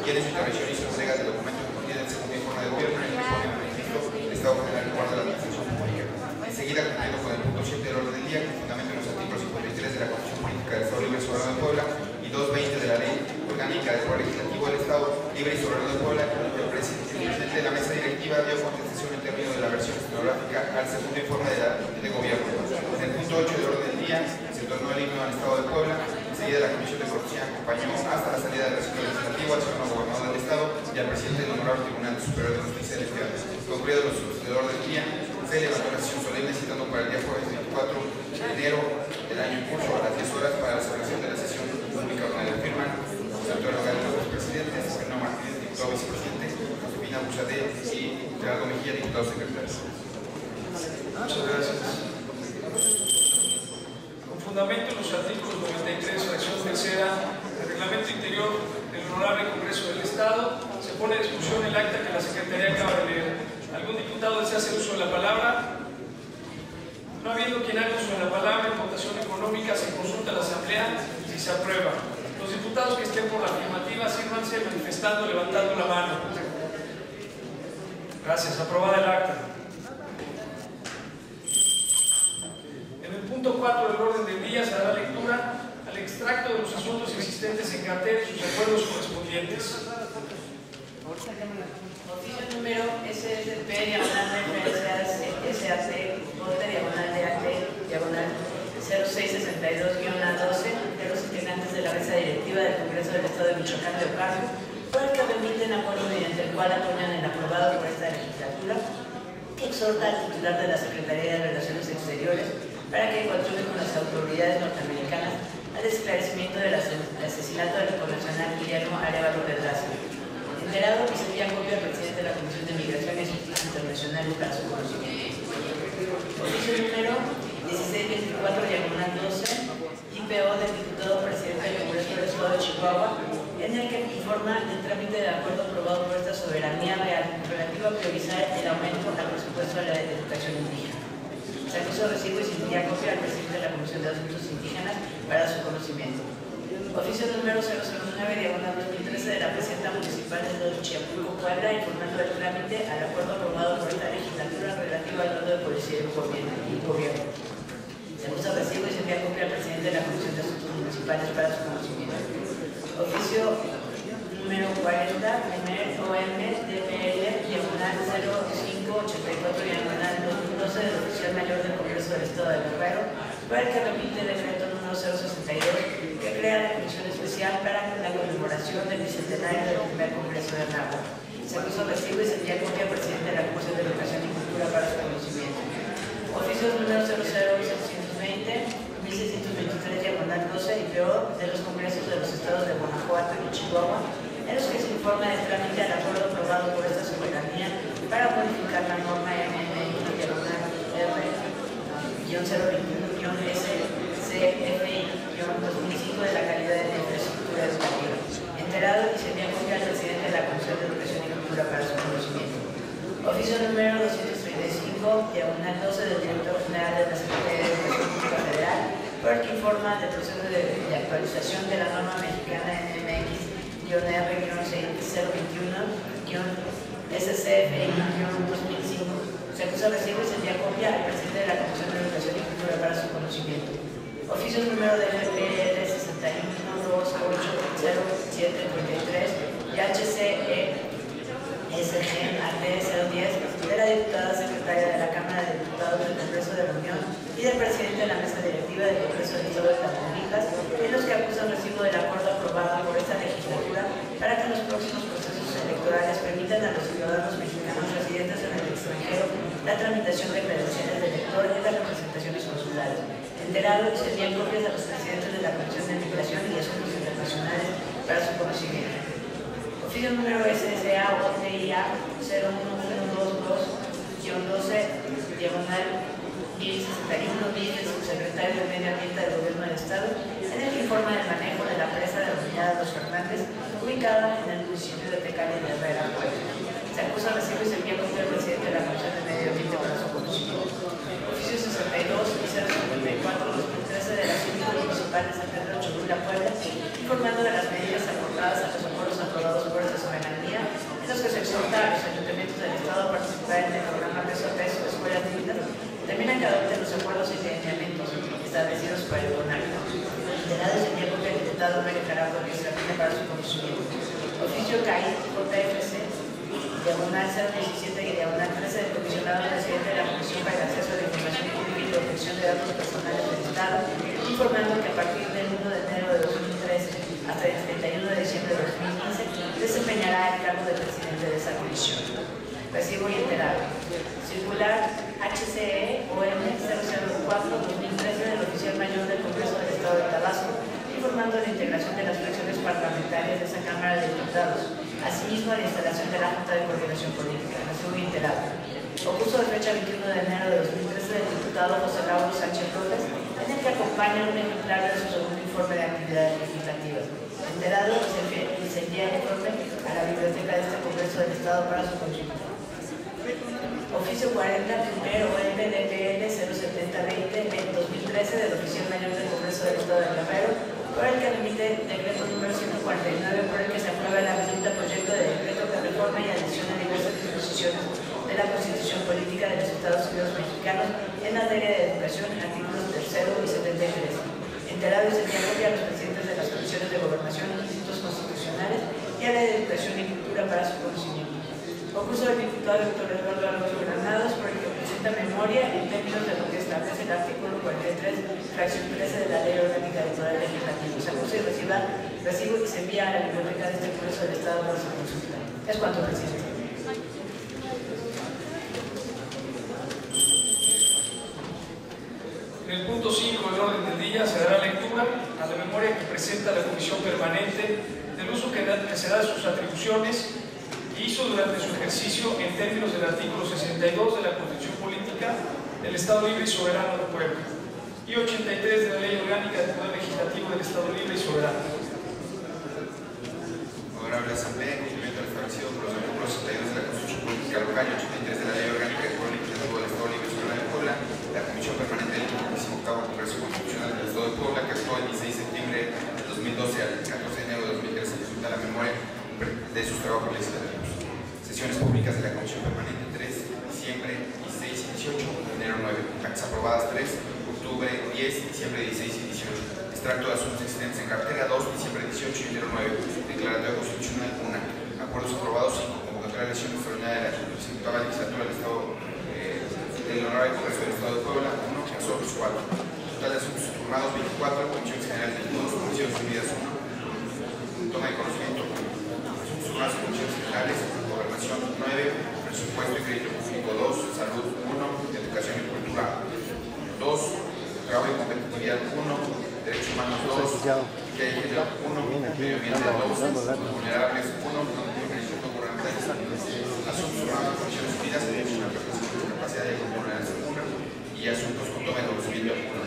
Quien en su intervención hizo entrega del documento que contiene el segundo informe de gobierno en el que pone en manifiesto el Estado General de Guardia de la Administración Pública. Enseguida, cumpliendo con el punto 7 del orden del día, con fundamento en los artículos 53 de la Constitución Política del Estado Libre y Soberano de Puebla y 220 de la Ley Orgánica del Poder Legislativo del Estado Libre y Soberano de Puebla, el presidente de la mesa directiva dio contestación en términos de la versión estenográfica al segundo informe de gobierno. En el punto 8 del orden del día se entonó el himno al Estado de Puebla. Enseguida, la Comisión de Cortesía acompañó hasta la salida del recinto legislativo al ciudadano gobernador del Estado y al presidente del Honorable Tribunal Superior de Justicia de la entidad. Concluido los usos del orden del día, se levantó la sesión solemne citando para el día jueves 24 de enero del año en curso a las 10 horas para la celebración de la sesión pública donde firman José Antonio Gálvez, los presidentes; Fernando Martínez, diputado vicepresidente; Josefina Busadé y Gerardo Mejía, diputado secretario. Muchas gracias. Con fundamento en los artículos 93, fracción tercera del Reglamento Interior del Honorable Congreso del Estado, se pone a discusión el acta que la Secretaría acaba de leer. ¿Algún diputado desea hacer uso de la palabra? No habiendo quien haga uso de la palabra, en votación económica se consulta a la Asamblea si se aprueba. Los diputados que estén por la afirmativa, sírvanse manifestando, levantando la mano. Gracias. Aprobada el acta. En el punto 4 del orden del día se dará lectura al extracto de los asuntos existentes en cartera y sus acuerdos correspondientes. Oficio número SSP, diagonal SAC, corte, diagonal DAT, diagonal 0662-A12, de los integrantes de la mesa directiva del Congreso del Estado de Michoacán de Oaxaca, por el que remiten acuerdo mediante el cual apoyan el aprobado por esta legislatura, que exhorta al titular de la Secretaría de Relaciones Exteriores para que coadyuve con las autoridades norteamericanas al esclarecimiento del asesinato del connacional Guillermo Arévalo Pedraza. Enterado que se envía copia al presidente de la Comisión de Migración y Justicia Internacional para su conocimiento. Oficio número 1624, diagonal 12, IPO del diputado presidente del Congreso del Estado de Chihuahua, en el que informa del trámite de acuerdo aprobado por esta soberanía real relativo a priorizar el aumento al presupuesto de la educación indígena. Se acusó recibo y se envía copia al presidente de la Comisión de Asuntos Indígenas para su conocimiento. Oficio número 009, diagonal 2013 de la Presidenta Municipal de Chiapulco, Puebla, informando del trámite al acuerdo aprobado por esta legislatura relativo al mando de policía y gobierno. Se puso recibo y se envía copia al presidente de la Comisión de Asuntos Municipales para su conocimiento. Oficio número 40, primer OM DPL, diagonal 0584, diagonal 2012 del Oficial Mayor del Congreso del Estado de Guerrero, para el que remite el decreto número 062 que crea la Comisión Especial para la conmemoración del bicentenario del primer Congreso de Anáhuac. Se puso recibo y se envía copia al presidente de la Comisión de Educación y Cultura para su conocimiento. Oficios número 00620, 1623, diagonal 12 y peor de los Congresos de los Estados de Guanajuato y Chihuahua, en los que se informa del trámite al acuerdo aprobado por esta soberanía para modificar la norma MN1 diagonal R-021-SCFI-2005 de la calidad de la infraestructura educativa. Enterado y se envía copia al presidente de la Comisión de Educación y Cultura para su conocimiento. Oficio número 235, diagonal 12 del Director General de la Secretaría de Educación Pública Federal, por el que informa del proceso de actualización de la norma mexicana MX R-021-SCFI-2005. Se acusa recibo y se envía copia al presidente de la Comisión de Educación y Cultura para su conocimiento. Oficios número de FPL 61280733 y HCE SG AT 010 de la diputada secretaria de la Cámara de Diputados del Congreso de la Unión y del presidente de la mesa directiva del Congreso del Estado de Tamaulipas, en los que acusan recibo del acuerdo aprobado por esta legislatura para que en los próximos procesos electorales permitan a los ciudadanos mexicanos residentes en el extranjero la tramitación de credenciales de elector en las representaciones consulares. Enterado, se envían copias a los presidentes de la Comisión de Migración y Asuntos Internacionales para su conocimiento. Oficio número SSA OTIA 01112-12-1061 del subsecretario de Medio Ambiente del Gobierno del Estado, en el que informa del manejo de la presa denominada Los Fernández, ubicada en el municipio de Tecali de Herrera, Puebla. Se acusa recibo y se envía contra el presidente de la Comisión de Medio Ambiente para su conocimiento. Oficio 62 y 054-2013 de la Síndica Municipal de San Pedro Cholula, Puebla, informando de las medidas aportadas a los acuerdos aprobados por esta soberanía, en los que se exhorta a los ayuntamientos del Estado a participar en el programa Peso a Peso Escuelas Dignas, determinan que adopten los acuerdos y lineamientos establecidos por el CONAC. Enterado se envía copia al diputado Mario Carajo Administrativa para su conocimiento. Oficio CAI JFC diagonal 017 y diagonal 13 del comisionado presidente de la Comisión para el Acceso a la Información Pública y Protección de Datos Personales del Estado, informando que a partir del 1 de enero de 2013 hasta el 31 de diciembre de 2015 desempeñará el cargo de presidente de esa comisión. Recibo y enterado. Circular HCE OM 004-2013 del Oficial Mayor del Congreso del Estado de Tabasco, informando de la integración de las fracciones parlamentarias de esa Cámara de Diputados. Asimismo, la instalación de la Junta de Coordinación Política. Recibo y enterado. Opuso de fecha 21 de enero de 2013 del diputado José Raúl Sánchez López, en el que acompaña un ejemplar de su segundo informe de actividades legislativas. Enterado, se envía el informe a la biblioteca de este Congreso del Estado para su consulta. Oficio 40, primero MDPL 07020 en 2013 del Oficial Mayor del Congreso del Estado de Guerrero, por el que emite decreto número 149, por el que se aprueba la minuta proyecto de decreto que reforma y adiciona diversas disposiciones de la Constitución Política de los Estados Unidos Mexicanos en materia de educación, artículos 3 y 73. Enterado y se envía copia a los presidentes de las comisiones de gobernación y institutos constitucionales y a la de educación y cultura para su conocimiento. Concurso del diputado Dr. Eduardo Alonso Granados, por el que presenta memoria en términos de lo que establece el artículo 43, fracción 13 de la Ley Orgánica del Poder Legislativo. Se acusa y recibo y se envía a la biblioteca de este Congreso del Estado para su consulta. Es cuanto, presidente. En el punto 5 del orden del día se dará lectura a la memoria que presenta la Comisión Permanente del uso que se da de sus atribuciones y hizo durante su ejercicio en términos del artículo 62 de la Constitución Política del Estado Libre y Soberano del Pueblo y 83 de la Ley Orgánica del Poder Legislativo del Estado Libre y Soberano. Honorable Asamblea, en cumplimiento al establecido por los artículos 62 de la Constitución Política local y 83 de la Ley Orgánica del Poder Legislativo del Estado Libre y Soberano de Puebla, la Comisión Permanente del 58º Congreso Constitucional del Estado de Puebla, que actuó el 16 de septiembre de 2012 al 14 de enero de 2013, resulta la memoria de sus trabajos legislativos. Sesiones públicas de la Comisión Permanente 3, diciembre 16 y 18, enero 9, actas aprobadas 3, octubre 10, diciembre 16 y 18, extracto de asuntos existentes en cartera 2, diciembre 18 y enero 9, declaratoria constitucional 1, acuerdos aprobados 5, convocatoria de elección extraordinaria de la 58ª legislatura del Estado del Honorable Congreso del Estado de Puebla 1, nosotros 4, total de asuntos turnados 24, comisiones generales 22, comisiones unidas 1, toma de conocimiento, asuntos turnados en comisiones generales, gobernación 9, presupuesto y crédito público 2, salud 1, educación y cultura 2, trabajo y competitividad 1, derechos humanos 2, que hay género 1, medio ambiente 2, vulnerables 1, instituto gubernamental, asuntos turnados en comisiones unidas, derechos a la persona con discapacidad y vulnerables 1, y asuntos con toma de conocimiento 1.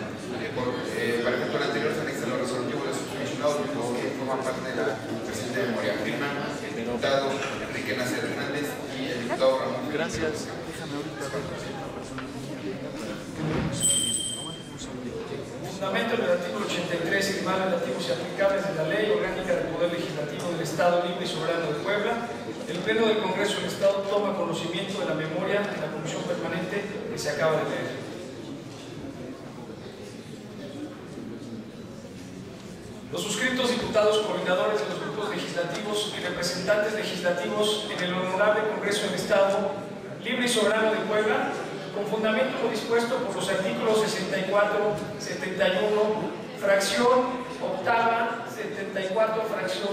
Para efecto anterior se anexa los resolutivos de los mencionados que forman parte de la presente memoria. Firma el diputado Enrique Nácer Hernández y el diputado Ramón. Gracias. Déjame ahorita Fundamento del artículo 83 y demás relativos y aplicables de la Ley Orgánica del Poder Legislativo del Estado Libre y Soberano de Puebla, el Pleno del Congreso del Estado toma conocimiento de la memoria de la Comisión Permanente que se acaba de leer. Los suscriptos diputados, coordinadores de los grupos legislativos y representantes legislativos en el Honorable Congreso del Estado Libre y Soberano de Puebla, con fundamento lo dispuesto por los artículos 64, 71, fracción octava, 74, fracción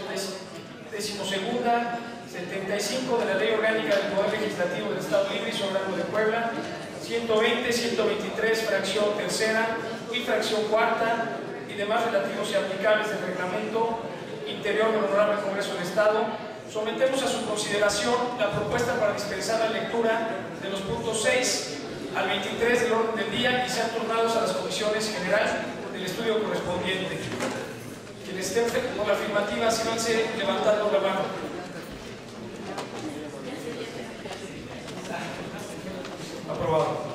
decimosegunda, 75 de la Ley Orgánica del Poder Legislativo del Estado Libre y Soberano de Puebla, 120, 123, fracción tercera y fracción cuarta, y demás relativos y aplicables del Reglamento Interior del Honorable Congreso del Estado, sometemos a su consideración la propuesta para dispensar la lectura de los puntos 6 al 23 del orden del día y sean turnados a las comisiones generales del estudio correspondiente. Quienes estén por la afirmativa, síganse levantando la mano. Aprobado.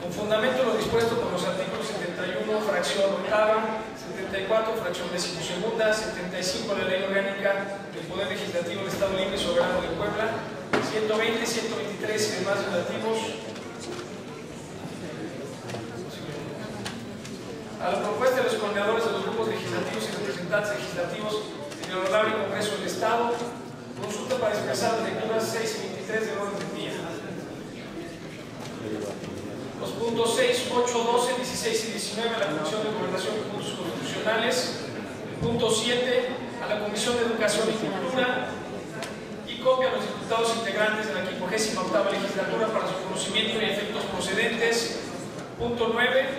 Con fundamento lo dispuesto por los artículos 71, fracción octava, 74, fracción decimosegunda, 75 de la Ley Orgánica del Poder Legislativo del Estado Libre y Soberano de Puebla, 120, 123 y demás relativos a la propuesta de los coordinadores de los grupos legislativos y representantes legislativos del Honorable Congreso del Estado, consulta para expresar las lecturas 6 y 23 del orden del día. Los puntos 6, 8, 12, 16 y 19 a la Comisión de Gobernación y Puntos Constitucionales. El punto 7 a la Comisión de Educación y Cultura. Y copia a los diputados integrantes de la 58ª legislatura para su conocimiento y efectos procedentes. Punto 9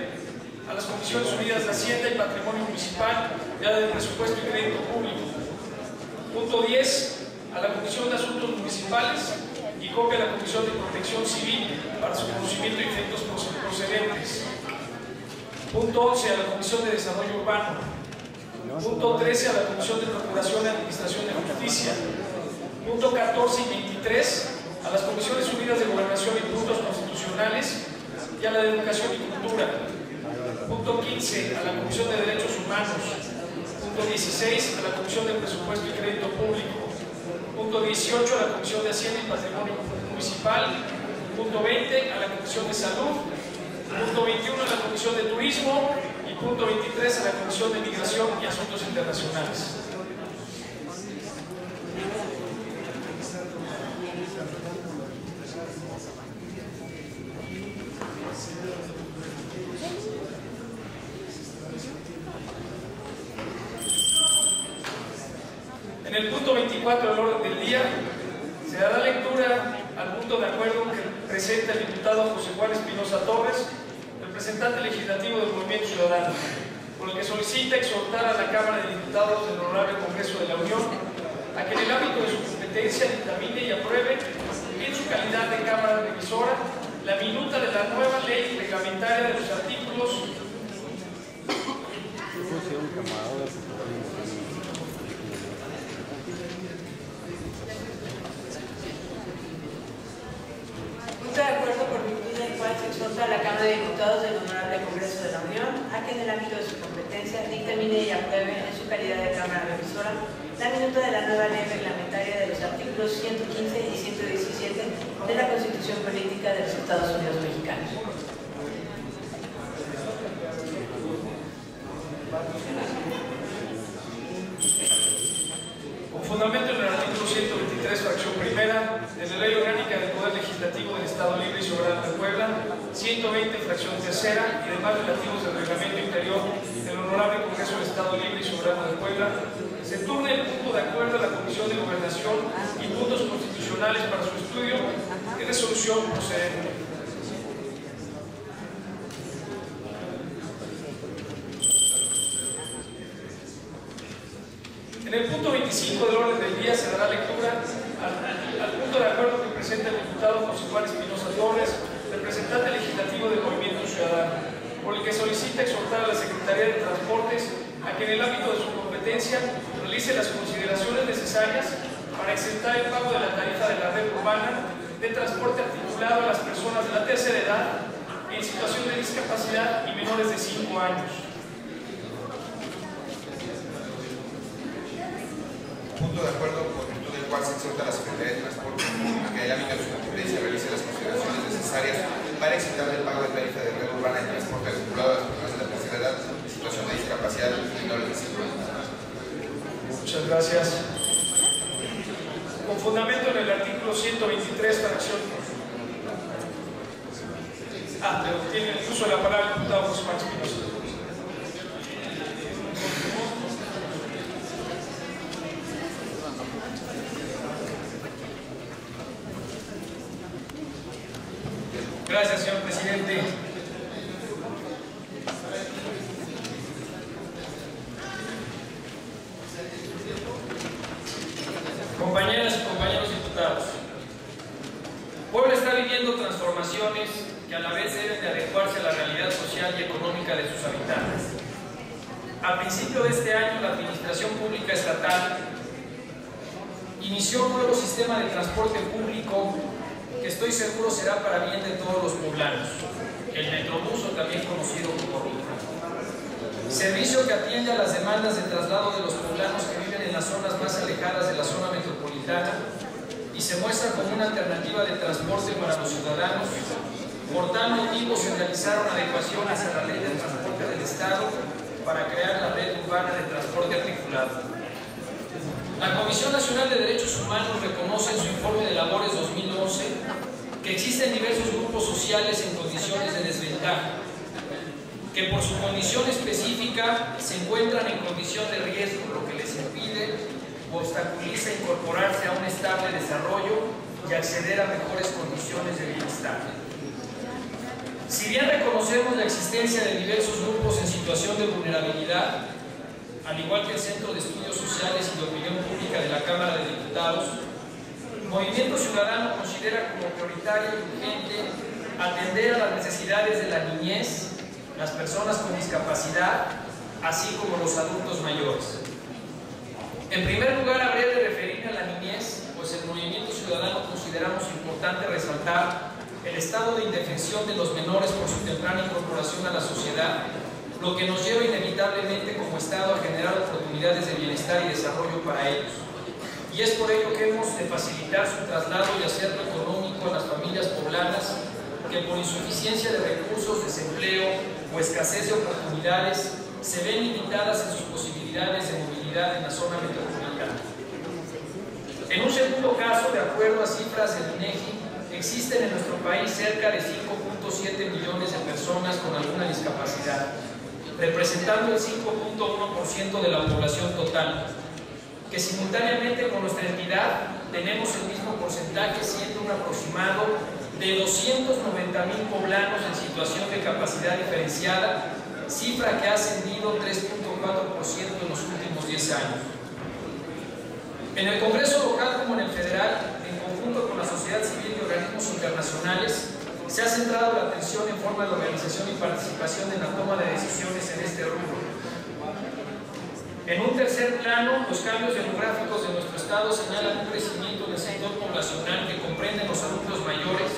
a las Comisiones Unidas de Hacienda y Patrimonio Municipal, ya del Presupuesto y Crédito Público. Punto 10 a la Comisión de Asuntos Municipales y copia a la Comisión de Protección Civil para su conocimiento y efectos procedentes. Punto 11 a la Comisión de Desarrollo Urbano. Punto 13 a la Comisión de Procuración y Administración de Justicia. Punto 14 y 23 a las Comisiones Unidas de Gobernación y Puntos Constitucionales y a la de Educación y Cultura. Punto 15 a la Comisión de Derechos Humanos. Punto 16 a la Comisión de Presupuesto y Crédito Público. Punto 18 a la Comisión de Hacienda y Patrimonio Municipal. Punto 20 a la Comisión de Salud. Punto 21 a la Comisión de Turismo. Y punto 23 a la Comisión de Migración y Asuntos Internacionales. En el punto 24 del orden del día se dará lectura al punto de acuerdo que presenta el diputado José Juan Espinosa Torres, representante legislativo del Movimiento Ciudadano, por el que solicita exhortar a la Cámara de Diputados del Honorable Congreso de la Unión a que en el ámbito de su competencia dictamine y apruebe en su calidad de Cámara Revisora la minuta de la nueva ley reglamentaria de los artículos de acuerdo por virtud del cual se exhorta a la Cámara de Diputados del Honorable Congreso de la Unión a que en el ámbito de su competencia dictamine y apruebe en su calidad de Cámara Revisora la minuta de la nueva ley reglamentaria de los artículos 115 y 117 de la Constitución Política de los Estados Unidos Mexicanos. Con fundamento en el artículo 123, fracción primera, de la Ley Orgánica del Poder Legislativo del Estado Libre y Soberano de Puebla, 120, fracción tercera, y demás relativos al Reglamento Interior del Honorable Congreso del Estado Libre y Soberano de Puebla, se turna el punto de acuerdo a la Comisión de Gobernación y Puntos Constitucionales para su estudio y resolución procedente. En el punto 25 del orden del día se dará lectura al punto de acuerdo que presenta el diputado José Juan Espinosa Torres, representante legislativo del Movimiento Ciudadano, por el que solicita exhortar a la Secretaría de Transportes a que en el ámbito de su competencia realice las consideraciones necesarias para exentar el pago de la tarifa de la red urbana de transporte articulado a las personas de la tercera edad en situación de discapacidad y menores de 5 años. Punto de acuerdo, por virtud del cual se exhorta a la Secretaría de Transporte a que en el ámbito de su competencia realice las consideraciones necesarias para exentar del pago de tarifa de red urbana de transporte vinculado a las personas de la tercera edad en situación de discapacidad y menores de 5 años. Muchas gracias. Con fundamento en el artículo 123, fracción. Pero tiene el uso de la palabra el diputado José Max Espinosa. Gracias, señor presidente. Compañeras y compañeros diputados, Puebla está viviendo transformaciones que a la vez deben de adecuarse a la realidad social y económica de sus habitantes. A principio de este año, la Administración Pública Estatal inició un nuevo sistema de transporte público que estoy seguro será para bien de todos los poblanos, el Metrobús, o también conocido como RUTA. Servicio que atiende a las demandas de traslado de los poblanos que viven en las zonas más alejadas de la zona metropolitana y se muestra como una alternativa de transporte para los ciudadanos. Por tal motivo se realizaron adecuaciones a la Ley de Transporte del Estado para crear la Red Urbana de Transporte Articulado. La Comisión Nacional de Derechos Humanos reconoce en su informe de labores 2011 que existen diversos grupos sociales en condiciones de desventaja, que por su condición específica se encuentran en condición de riesgo, lo que les impide o obstaculiza incorporarse a un estable desarrollo y acceder a mejores condiciones de bienestar. Si bien reconocemos la existencia de diversos grupos en situación de vulnerabilidad, al igual que el Centro de Estudios Sociales y de Opinión Pública de la Cámara de Diputados, Movimiento Ciudadano considera como prioritario y urgente atender a las necesidades de la niñez, las personas con discapacidad, así como los adultos mayores. En primer lugar, habría de referirme a la niñez, pues el Movimiento Ciudadano consideramos importante resaltar el estado de indefensión de los menores por su temprana incorporación a la sociedad, lo que nos lleva inevitablemente como Estado a generar oportunidades de bienestar y desarrollo para ellos. Y es por ello que hemos de facilitar su traslado y hacerlo económico a las familias poblanas que por insuficiencia de recursos, desempleo o escasez de oportunidades se ven limitadas en sus posibilidades de movilidad en la zona metropolitana. En un segundo caso, de acuerdo a cifras del INEGI, existen en nuestro país cerca de 5.7 millones de personas con alguna discapacidad, representando el 5.1% de la población total, que simultáneamente con nuestra entidad tenemos el mismo porcentaje, siendo un aproximado de 290,000 poblanos en situación de capacidad diferenciada, cifra que ha ascendido 3.4% en los últimos 10 años. En el Congreso local como en el federal, en conjunto con la sociedad civil y organismos internacionales, se ha centrado la atención en forma de organización y participación en la toma de decisiones en este rubro. En un tercer plano, los cambios demográficos de nuestro estado señalan un crecimiento del sector poblacional que comprende los adultos mayores,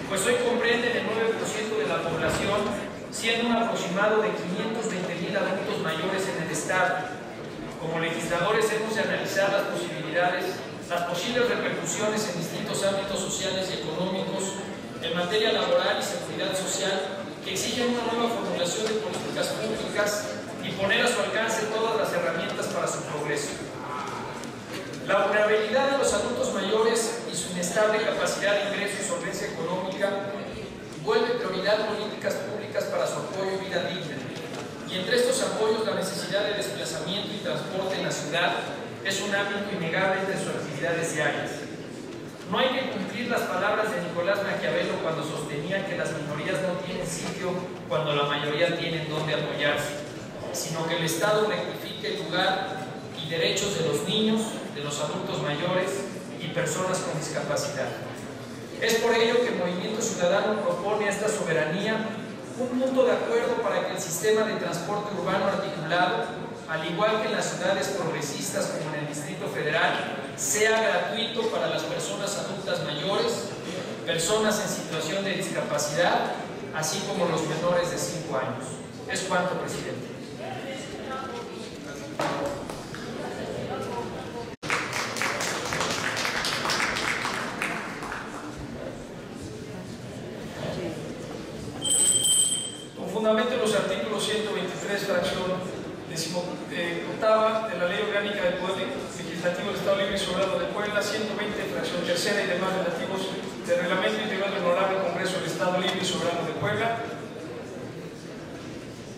pues hoy comprenden el 9% de la población, siendo un aproximado de 520,000 adultos mayores en el estado. Como legisladores hemos de analizar las posibles repercusiones en distintos ámbitos sociales y económicos en materia laboral y seguridad social que exigen una nueva formulación de políticas públicas y poner a su alcance todas las herramientas para su progreso. La vulnerabilidad de los adultos mayores y su inestable capacidad de ingreso y solvencia económica vuelve prioridad políticas públicas para su apoyo y vida digna. Y entre estos apoyos, la necesidad de desplazamiento y transporte en la ciudad es un ámbito innegable entre sus actividades diarias. No hay que cumplir las palabras de Nicolás Maquiavelo cuando sostenía que las minorías no tienen sitio cuando la mayoría tienen donde apoyarse, sino que el Estado rectifique el lugar y derechos de los niños, de los adultos mayores y personas con discapacidad. Es por ello que el Movimiento Ciudadano propone a esta soberanía un punto de acuerdo para que el sistema de transporte urbano articulado, al igual que en las ciudades progresistas como en el Distrito Federal, sea gratuito para las personas adultas mayores, personas en situación de discapacidad así como los menores de 5 años. Es cuanto, presidente. Con fundamento en los artículos 123, fracción octava de la Ley Orgánica del Poder Legislativo del Estado Libre y Soberano de Puebla, 120, fracción tercera y demás relativos del Reglamento Interior del Honorable Congreso del Estado Libre y Soberano de Puebla,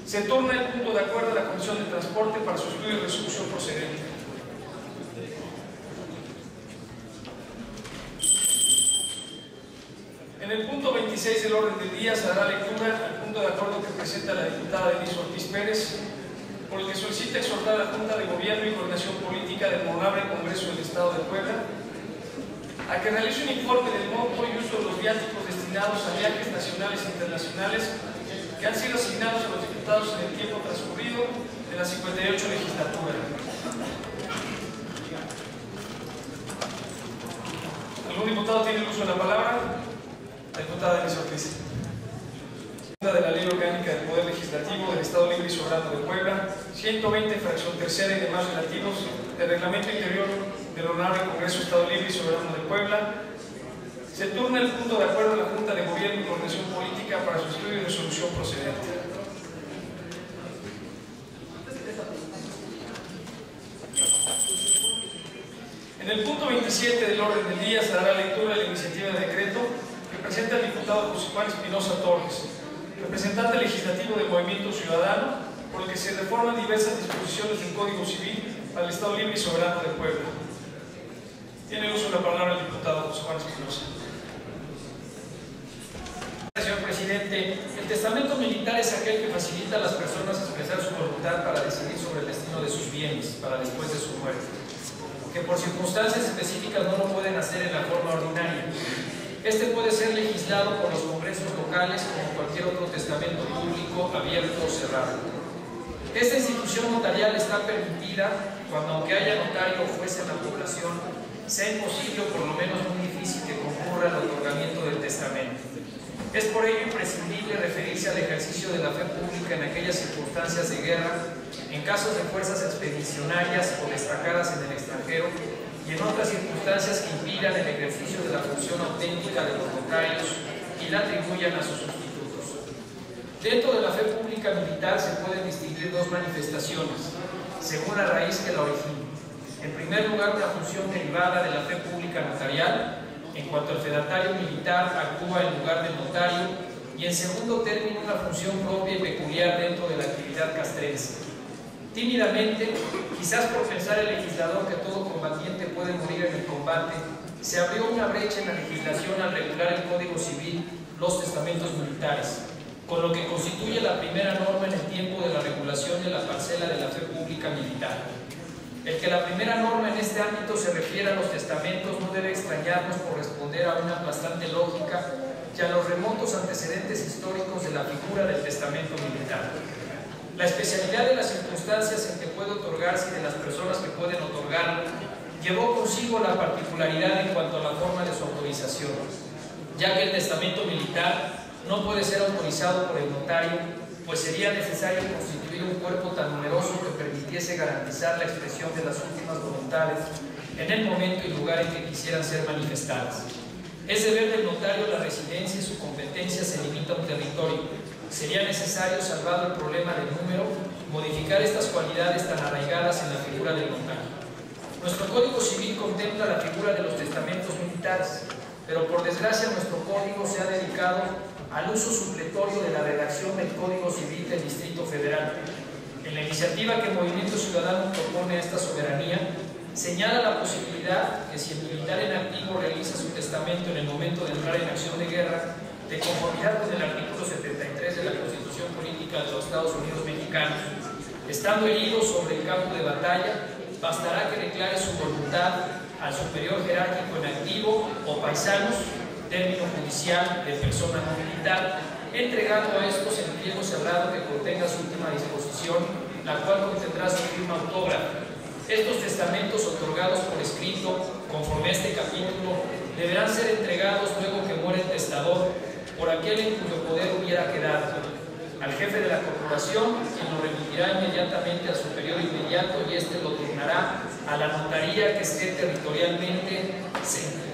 se torna el punto de acuerdo a la Comisión de Transporte para su estudio y resolución procedente. En el punto 26 del orden del día se dará lectura al punto de acuerdo que presenta la diputada Denise Ortiz Pérez, por el que solicita exhortar a la Junta de Gobierno y Coordinación Política del Honorable Congreso del Estado de Puebla a que realice un informe del monto y uso de los viáticos destinados a viajes nacionales e internacionales que han sido asignados a los diputados en el tiempo transcurrido de la 58 legislatura. ¿Algún diputado tiene el uso de la palabra? La diputada Denise Ortiz. De la Ley Orgánica del Poder Legislativo del Estado Libre y Soberano de Puebla, 120, fracción tercera y demás relativos del Reglamento Interior del Honorable Congreso del Estado Libre y Soberano de Puebla, se turna el punto de acuerdo a la Junta de Gobierno y Coordinación Política para su estudio y resolución procedente. En el punto 27 del orden del día se dará lectura de la iniciativa de decreto que presenta el diputado José Juan Espinosa Torres, representante legislativo del Movimiento Ciudadano, por el que se reforman diversas disposiciones del Código Civil para el Estado Libre y Soberano de Puebla. Tiene el uso de la palabra el diputado José Juan Espinosa. Señor presidente, el testamento militar es aquel que facilita a las personas expresar su voluntad para decidir sobre el destino de sus bienes para después de su muerte, que por circunstancias específicas no lo pueden hacer en la forma ordinaria. Este puede ser legislado por los congresos locales como cualquier otro testamento público, abierto o cerrado. Esta institución notarial está permitida cuando, aunque haya notario o juez en la población, sea imposible o por lo menos muy difícil que concurra al otorgamiento del testamento. Es por ello imprescindible referirse al ejercicio de la fe pública en aquellas circunstancias de guerra, en casos de fuerzas expedicionarias o destacadas en el extranjero, y en otras circunstancias que impidan el ejercicio de la función auténtica de los notarios y la atribuyan a sus sustitutos. Dentro de la fe pública militar se pueden distinguir dos manifestaciones, según la raíz que la origina. En primer lugar, una función derivada de la fe pública notarial, en cuanto el fedatario militar actúa en lugar del notario, y en segundo término, una función propia y peculiar dentro de la actividad castrense. Tímidamente, quizás por pensar el legislador que todo combatiente puede morir en el combate, se abrió una brecha en la legislación al regular el Código Civil los testamentos militares, con lo que constituye la primera norma en el tiempo de la regulación de la parcela de la fe pública militar. El que la primera norma en este ámbito se refiere a los testamentos no debe extrañarnos por responder a una aplastante lógica y a los remotos antecedentes históricos de la figura del testamento militar. La especialidad de las circunstancias en que puede otorgarse y de las personas que pueden otorgarlo llevó consigo la particularidad en cuanto a la forma de su autorización, ya que el testamento militar no puede ser autorizado por el notario, pues sería necesario constituir un cuerpo tan numeroso que permitiese garantizar la expresión de las últimas voluntades en el momento y lugar en que quisieran ser manifestadas. Es deber del notario la residencia y su competencia se limita a un territorio. Sería necesario, salvado el problema del número, modificar estas cualidades tan arraigadas en la figura del notario. Nuestro Código Civil contempla la figura de los testamentos militares, pero por desgracia nuestro Código se ha dedicado al uso supletorio de la redacción del Código Civil del Distrito Federal. En la iniciativa que Movimiento Ciudadano propone a esta soberanía, señala la posibilidad que si el militar en activo realiza su testamento en el momento de entrar en acción de guerra, de conformidad con el artículo 73 de la Constitución Política de los Estados Unidos Mexicanos, estando herido sobre el campo de batalla, bastará que declare su voluntad al superior jerárquico en activo o paisanos, término judicial de persona no militar, entregando a estos el pliego cerrado que contenga su última disposición, la cual contendrá su firma autógrafa. Estos testamentos otorgados por escrito, conforme a este capítulo, deberán ser entregados luego que muere el testador, por aquel en cuyo poder hubiera quedado, al jefe de la corporación, quien lo remitirá inmediatamente al superior inmediato y éste lo turnará a la notaría que esté territorialmente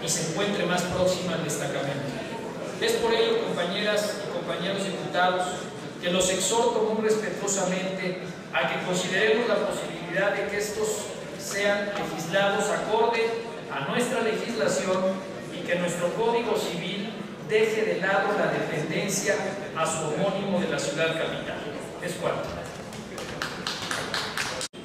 y se encuentre más próxima al destacamento. Es por ello, compañeras y compañeros diputados, que los exhorto muy respetuosamente a que consideremos la posibilidad de que estos sean legislados acorde a nuestra legislación y que nuestro Código Civil deje de lado la dependencia a su homónimo de la ciudad capital. Es cuanto.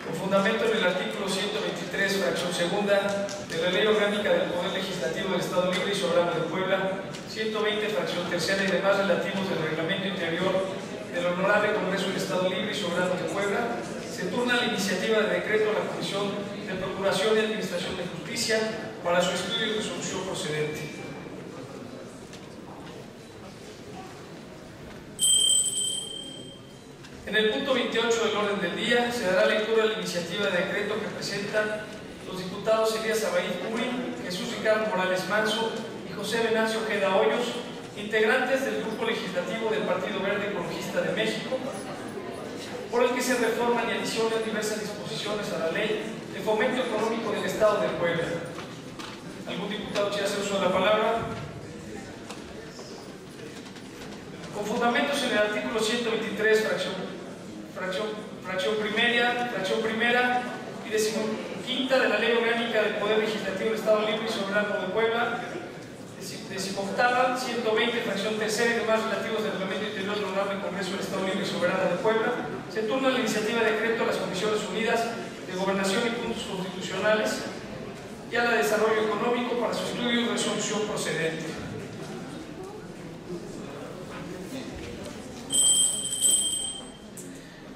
Con fundamento en el artículo 123, fracción segunda, de la Ley Orgánica del Poder Legislativo del Estado Libre y Soberano de Puebla, 120, fracción tercera y demás relativos del reglamento interior del Honorable Congreso del Estado Libre y Soberano de Puebla, se turna la iniciativa de decreto a la Comisión de Procuración y Administración de Justicia para su estudio y resolución procedente. En el punto 28 del orden del día se dará lectura a la iniciativa de decreto que presentan los diputados Elías Abaid Curi, Jesús Ricardo Morales Manso y José Venancio Ojeda Hoyos, integrantes del Grupo Legislativo del Partido Verde Ecologista de México, por el que se reforman y adicionan diversas disposiciones a la Ley de Fomento Económico del Estado de Puebla. ¿Algún diputado quiere hacer uso de la palabra? Con fundamentos en el artículo 123, fracción primera y 15ª de la Ley Orgánica del Poder Legislativo del Estado Libre y Soberano de Puebla, 18ª, 120, fracción tercera y demás relativos del Reglamento Interior del Honorable Congreso del Estado Libre y Soberano de Puebla, se turna la iniciativa de decreto a las Comisiones Unidas de Gobernación y Puntos Constitucionales y a la de Desarrollo Económico para su estudio y resolución procedente.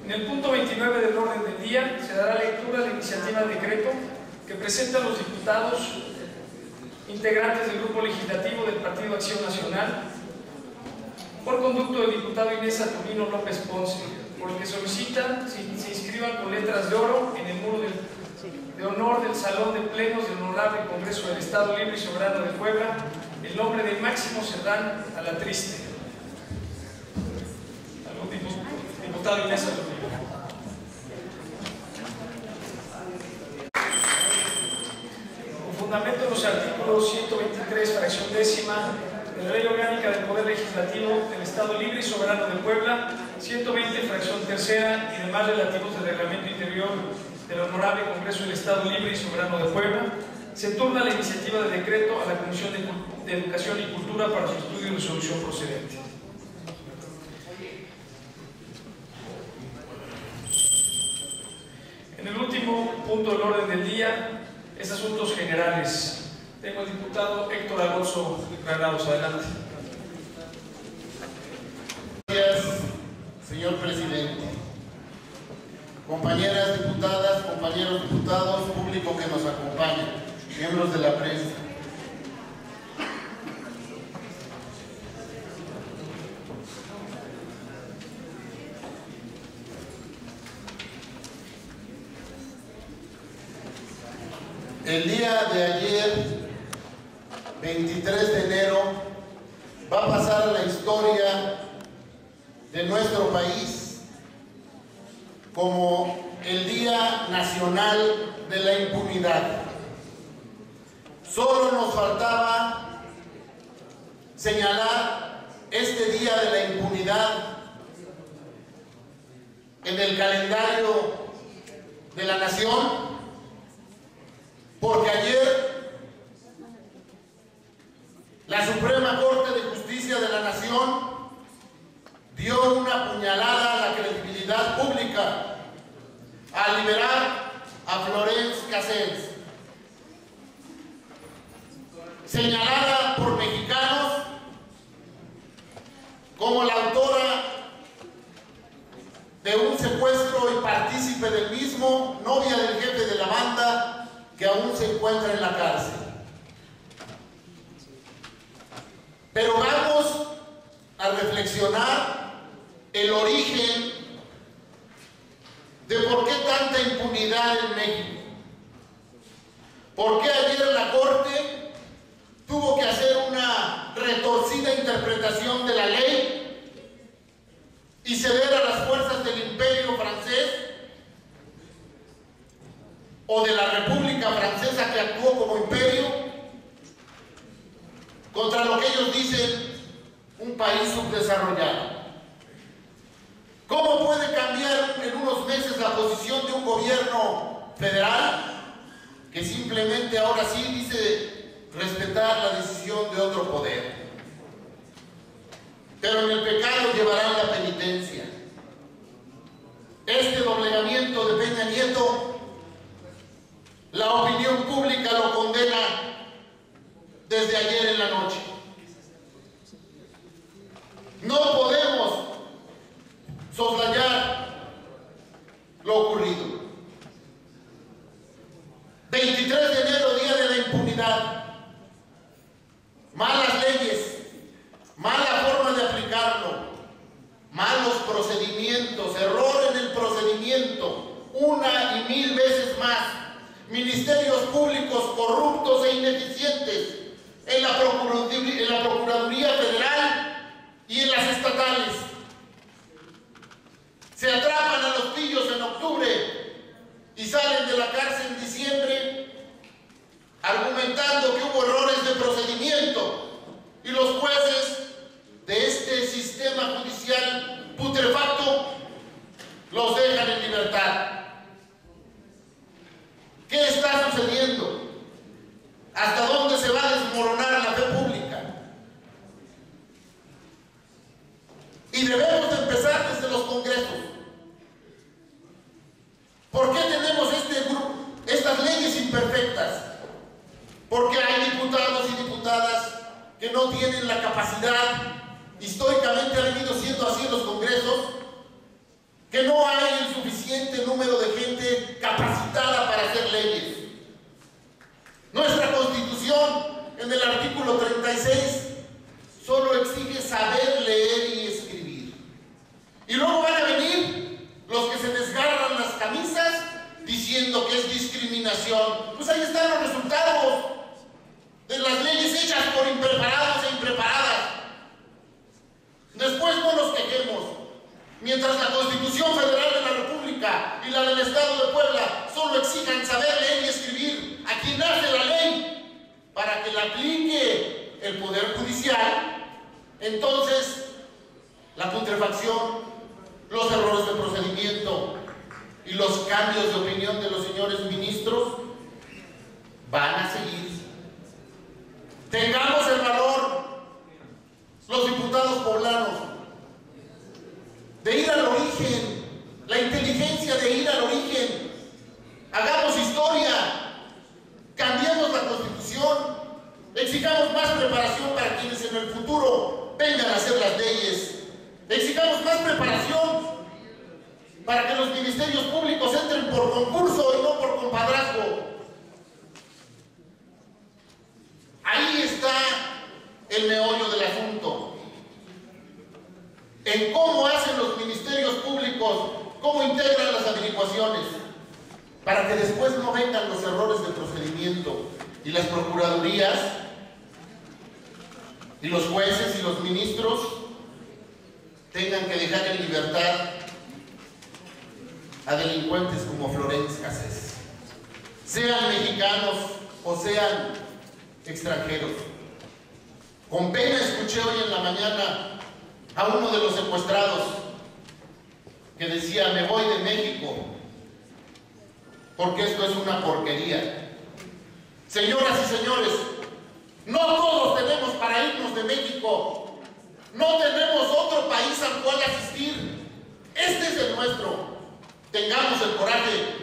En el punto 29 del orden del día se dará lectura a la iniciativa de decreto que presentan los diputados integrantes del Grupo Legislativo del Partido Acción Nacional por conducto del diputado Inés Saturnino López Ponce, por el que solicitan se inscriban con letras de oro en el muro de honor del Salón de Plenos del Honorable Congreso del Estado Libre y Soberano de Puebla el nombre de Máximo Cerdán Alatriste. ¿Algún diputado Inés Saturnino? Fundamento en los artículos 123, fracción décima, de la Ley Orgánica del Poder Legislativo del Estado Libre y Soberano de Puebla, 120, fracción tercera y demás relativos del Reglamento Interior del Honorable Congreso del Estado Libre y Soberano de Puebla, se turna la iniciativa de decreto a la Comisión de Educación y Cultura para su estudio y resolución procedente. En el último punto del orden del día, es asuntos generales. Tengo al diputado Héctor Alonso Granados. Adelante. Gracias, señor presidente. Compañeras diputadas, compañeros diputados, público que nos acompaña, miembros de la prensa. El día de ayer, 23 de enero, va a pasar a la historia de nuestro país como el Día Nacional de la Impunidad. Solo nos faltaba señalar este Día de la Impunidad en el calendario de la nación, porque ayer la Suprema Corte de Justicia de la Nación dio una puñalada a la credibilidad pública al liberar a Florence Cassens, señalada por mexicanos como la autora de un secuestro y partícipe del mismo, novia del jefe de la banda, que aún se encuentra en la cárcel. Pero vamos a reflexionar el origen de por qué tanta impunidad en México. ¿Por qué ayer la Corte tuvo que hacer una retorsión retorcida interpretación de la ley y ceder a las fuerzas del Imperio francés o de la República Francesa, que actuó como imperio, contra lo que ellos dicen un país subdesarrollado. ¿Cómo puede cambiar en unos meses la posición de un gobierno federal que simplemente ahora sí dice respetar la decisión de otro poder? Pero en el pecado llevarán la penitencia. Este doblegamiento de Peña Nieto, la opinión pública lo condena desde ayer en la noche. No podemos soslayar lo ocurrido. 23 de enero, día de la impunidad. Malas leyes, mala forma de aplicarlo, malos procedimientos, error en el procedimiento, una y mil veces más. Ministerios públicos corruptos e ineficientes en la Procuraduría Federal y en las estatales. Se atrapan a los pillos en octubre y salen de la cárcel en diciembre argumentando que hubo errores de procedimiento, y los jueces de este sistema judicial putrefacto los dejan en libertad. ¿Qué está sucediendo? ¿Hasta dónde se va a desmoronar la fe pública? Y debemos de empezar desde los congresos. ¿Por qué tenemos estas leyes imperfectas? Porque hay diputados y diputadas que no tienen la capacidad, históricamente ha venido siendo así en los congresos, que no hay el suficiente número de gente capacitada para hacer leyes. Nuestra Constitución, en el artículo 36, solo exige saber leer y escribir. Y luego van a venir los que se desgarran las camisas diciendo que es discriminación. Pues ahí están los resultados de las leyes hechas por impreparados e impreparadas. Después no nos quejemos. Mientras la Constitución Federal de la República y la del Estado de Puebla solo exijan saber leer y escribir a quien hace la ley para que la aplique el Poder Judicial, entonces la putrefacción, los errores de procedimiento y los cambios de opinión de los señores ministros van a seguir. Tengamos el valor, los diputados poblanos, de ir al origen, la inteligencia de ir al origen. Hagamos historia, cambiemos la Constitución, exijamos más preparación para quienes en el futuro vengan a hacer las leyes, exijamos más preparación para que los ministerios públicos entren por concurso y no por compadrazgo. Ahí está el meollo del asunto. En cómo hacen los ministerios públicos, cómo integran las averiguaciones, para que después no vengan los errores de procedimiento y las procuradurías y los jueces y los ministros tengan que dejar en libertad a delincuentes como Florence Cassés, sean mexicanos o sean extranjeros. Con pena escuché hoy en la mañana a uno de los secuestrados que decía: me voy de México porque esto es una porquería. Señoras y señores, no todos tenemos para irnos de México, no tenemos otro país al cual asistir. Este es el nuestro. Tengamos el coraje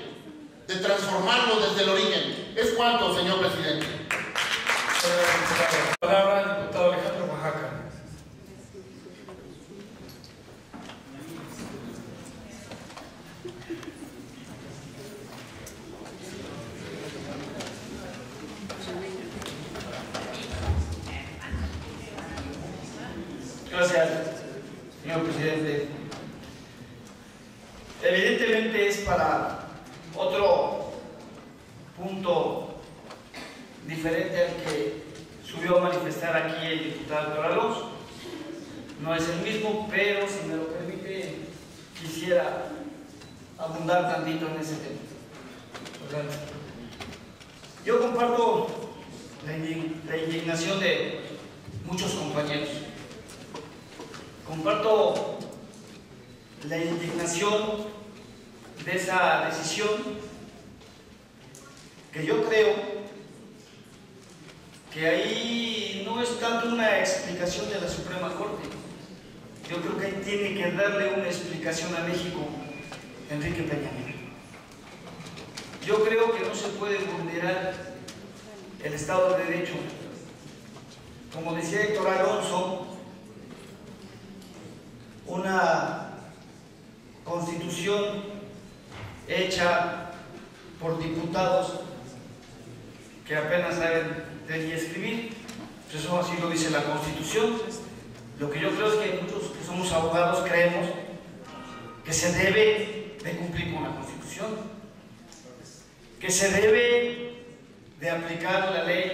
de transformarlo desde el origen. ¿Es cuánto, señor presidente? Palabra al diputado Alejandro Oaxaca. Gracias, señor presidente. Evidentemente es para otro punto diferente al que subió a manifestar aquí el diputado Héctor Alonso. No es el mismo, pero si me lo permite, quisiera abundar tantito en ese tema. Yo comparto la indignación de muchos compañeros. Comparto la indignación de esa decisión, que yo creo que ahí no es tanto una explicación de la Suprema Corte. Yo creo que ahí tiene que darle una explicación a México Enrique Peña Nieto. Yo creo que no se puede vulnerar el Estado de Derecho. Como decía Héctor Alonso, una constitución hecha por diputados que apenas saben leer y escribir, pues eso así lo dice la Constitución. Lo que yo creo es que muchos que somos abogados creemos que se debe de cumplir con la Constitución, que se debe de aplicar la ley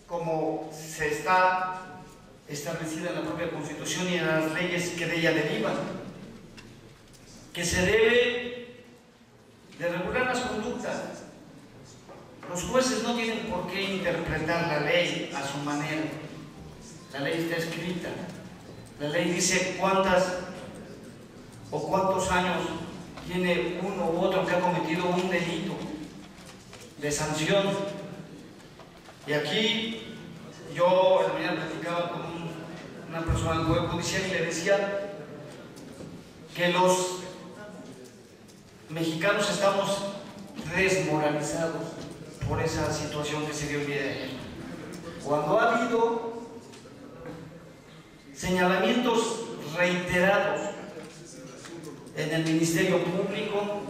como se está establecida en la propia Constitución y en las leyes que de ella derivan, que se debe de regular las conductas. Los jueces no tienen por qué interpretar la ley a su manera. La ley está escrita. La ley dice cuántas o cuántos años tiene uno u otro que ha cometido un delito de sanción. Y aquí yo la mañana platicaba con una persona del Poder Judicial y le decía que los mexicanos estamos desmoralizados por esa situación que se dio el día de ayer. Cuando ha habido señalamientos reiterados en el Ministerio Público,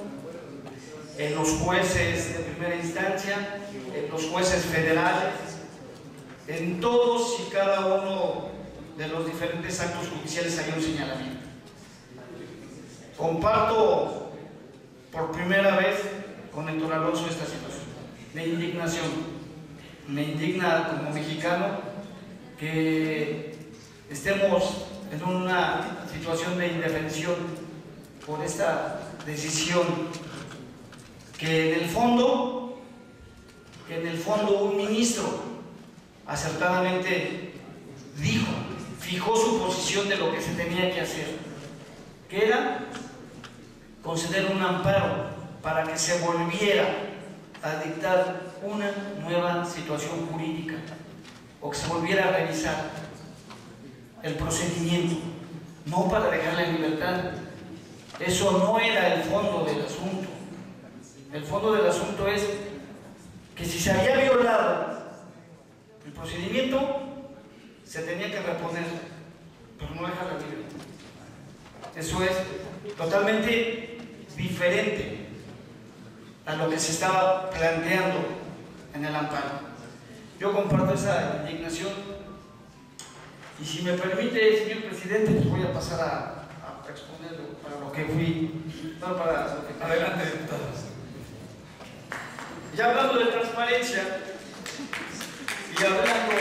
en los jueces de primera instancia, en los jueces federales, en todos y cada uno de los diferentes actos judiciales hay un señalamiento. Comparto por primera vez con Héctor Alonso esta situación de indignación. Me indigna como mexicano que estemos en una situación de indefensión por esta decisión que en el fondo un ministro acertadamente fijó su posición de lo que se tenía que hacer, que era conceder un amparo para que se volviera a dictar una nueva situación jurídica o que se volviera a revisar el procedimiento, no para dejarla en libertad. Eso no era el fondo del asunto. El fondo del asunto es que si se había violado el procedimiento, se tenía que reponer, pero no dejarla libre. Eso es totalmente diferente a lo que se estaba planteando en el amparo. Yo comparto esa indignación y si me permite, señor presidente, pues voy a pasar a exponerlo para lo que fui, no para lo que... Adelante, diputado. Ya hablando de transparencia y hablando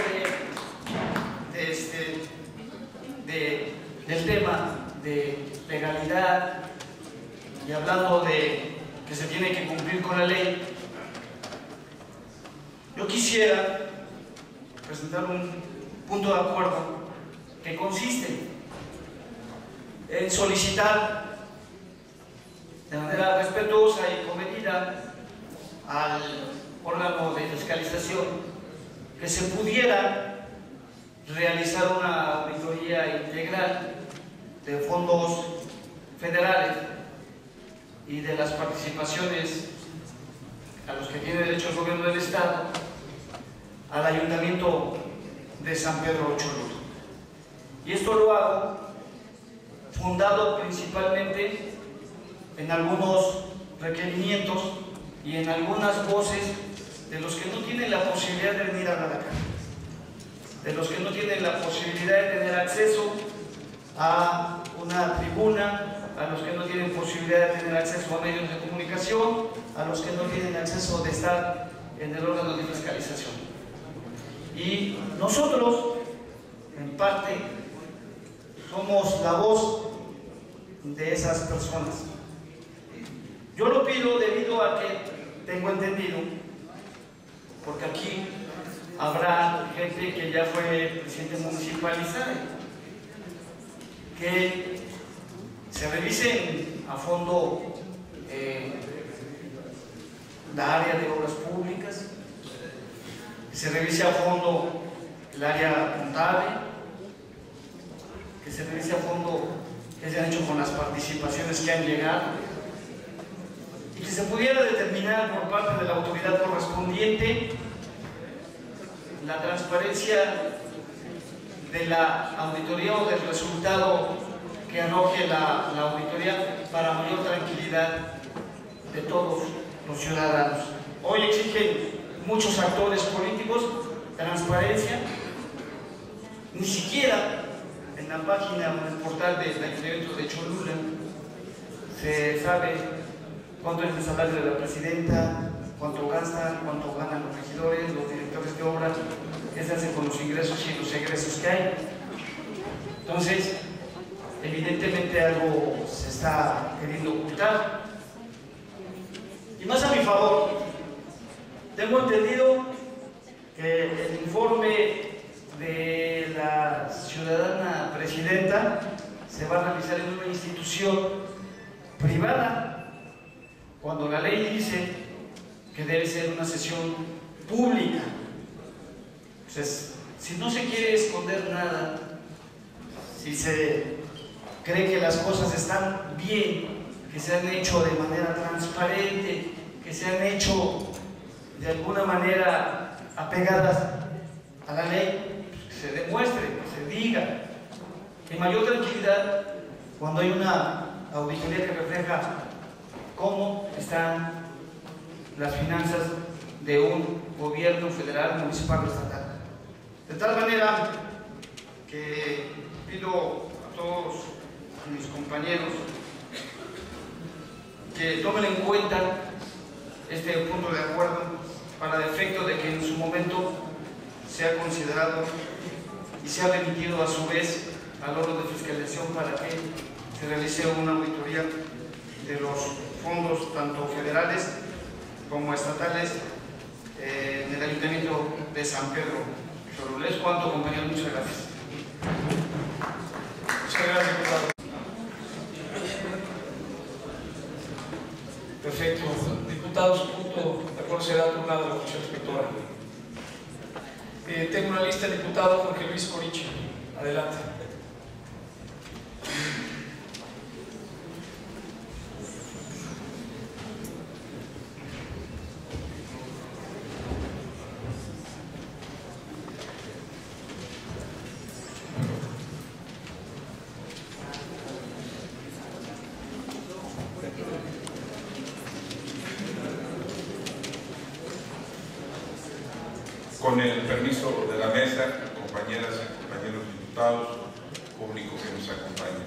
del tema de legalidad y hablando de que se tiene que cumplir con la ley, yo quisiera presentar un punto de acuerdo que consiste en solicitar de manera respetuosa y comedida al órgano de fiscalización que se pudiera realizar una auditoría integral de fondos federales y de las participaciones a los que tiene derecho el gobierno del Estado al Ayuntamiento de San Pedro Cholula. Y esto lo hago fundado principalmente en algunos requerimientos y en algunas voces de los que no tienen la posibilidad de venir a la cara, de los que no tienen la posibilidad de tener acceso a una tribuna, a los que no tienen posibilidad de tener acceso a medios de comunicación, a los que no tienen acceso de estar en el órgano de fiscalización. Y nosotros, en parte, somos la voz de esas personas. Yo lo pido debido a que tengo entendido, porque aquí habrá gente que ya fue presidente municipal y sabe, que se revisen a fondo la área de obras públicas, que se revise a fondo el área contable, que se revise a fondo qué se han hecho con las participaciones que han llegado, y que se pudiera determinar por parte de la autoridad correspondiente la transparencia de la auditoría o del resultado que arroje la auditoría para mayor tranquilidad de todos los ciudadanos. Hoy exigen muchos actores políticos transparencia. Ni siquiera en la página o en el portal del Ayuntamiento de Cholula se sabe cuánto es el salario de la presidenta, cuánto gastan, cuánto ganan los regidores, los directores de obra, qué se hace con los ingresos y los egresos que hay. Entonces, evidentemente algo se está queriendo ocultar. Y más a mi favor, tengo entendido que el informe de la ciudadana presidenta se va a realizar en una institución privada, cuando la ley dice que debe ser una sesión pública. Entonces, si no se quiere esconder nada, si se cree que las cosas están bien, que se han hecho de manera transparente, que se han hecho de alguna manera apegadas a la ley, pues que se demuestre, que se diga. En mayor tranquilidad cuando hay una auditoría que refleja cómo están las finanzas de un gobierno federal, municipal o estatal. De tal manera que pido a todos mis compañeros que tomen en cuenta este punto de acuerdo para el efecto de que en su momento sea considerado y sea remitido a su vez al órgano de fiscalización para que se realice una auditoría de los fondos tanto federales como estatales en el Ayuntamiento de San Pedro Cholula. Es cuanto, compañeros, muchas gracias. Muchas gracias, diputado. Perfecto. Diputados, punto de acuerdo será turnado la comisión inspectora. Tengo una lista de diputado Jorge Luis Coriche. Adelante. Con el permiso de la mesa, compañeras y compañeros diputados, público que nos acompaña.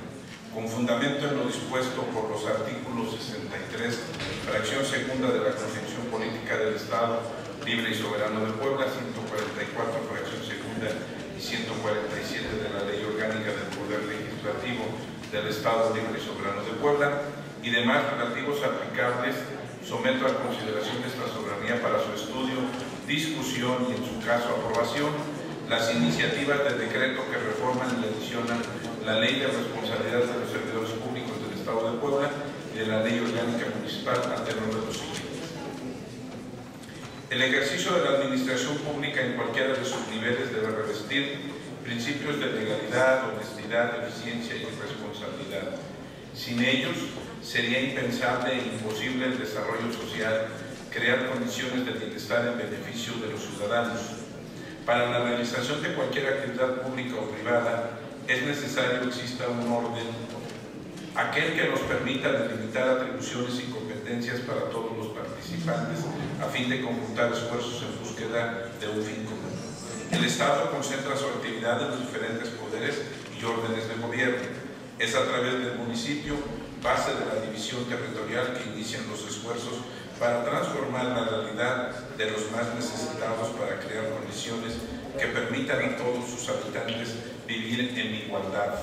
Con fundamento en lo dispuesto por los artículos 63, fracción segunda de la Constitución Política del Estado Libre y Soberano de Puebla, 144, fracción segunda y 147 de la Ley Orgánica del Poder Legislativo del Estado Libre y Soberano de Puebla y demás relativos aplicables, someto a consideración de esta soberanía para su estudio, discusión y en su caso aprobación las iniciativas de decreto que reforman y adicionan la Ley de Responsabilidad de los Servidores Públicos del Estado de Puebla y de la Ley Orgánica Municipal a tenor de los siguientes. El ejercicio de la administración pública en cualquiera de sus niveles debe revestir principios de legalidad, honestidad, eficiencia y responsabilidad. Sin ellos sería impensable e imposible el desarrollo social, crear condiciones de bienestar en beneficio de los ciudadanos. Para la realización de cualquier actividad pública o privada es necesario que exista un orden, aquel que nos permita delimitar atribuciones y competencias para todos los participantes a fin de conjuntar esfuerzos en búsqueda de un fin común. El Estado concentra su actividad en los diferentes poderes y órdenes de gobierno. Es a través del municipio, base de la división territorial, que inician los esfuerzos para transformar la realidad de los más necesitados para crear condiciones que permitan a todos sus habitantes vivir en igualdad.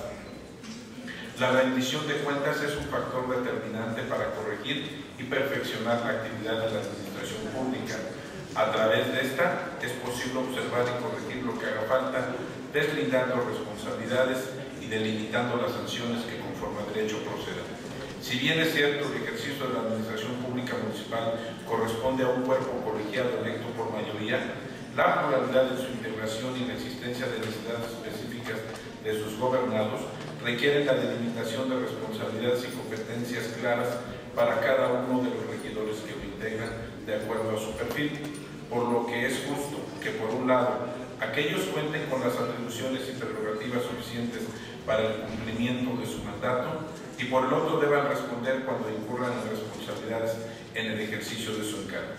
La rendición de cuentas es un factor determinante para corregir y perfeccionar la actividad de la administración pública. A través de esta es posible observar y corregir lo que haga falta, deslindando responsabilidades y delimitando las sanciones que conforme a derecho procedan. Si bien es cierto el ejercicio de la administración pública municipal corresponde a un cuerpo colegiado electo por mayoría, la pluralidad de su integración y la existencia de necesidades específicas de sus gobernados requieren la delimitación de responsabilidades y competencias claras para cada uno de los regidores que lo integran de acuerdo a su perfil, por lo que es justo que, por un lado, aquellos cuenten con las atribuciones y prerrogativas suficientes para el cumplimiento de su mandato y por el otro deban responder cuando incurran en responsabilidades en el ejercicio de su encargo.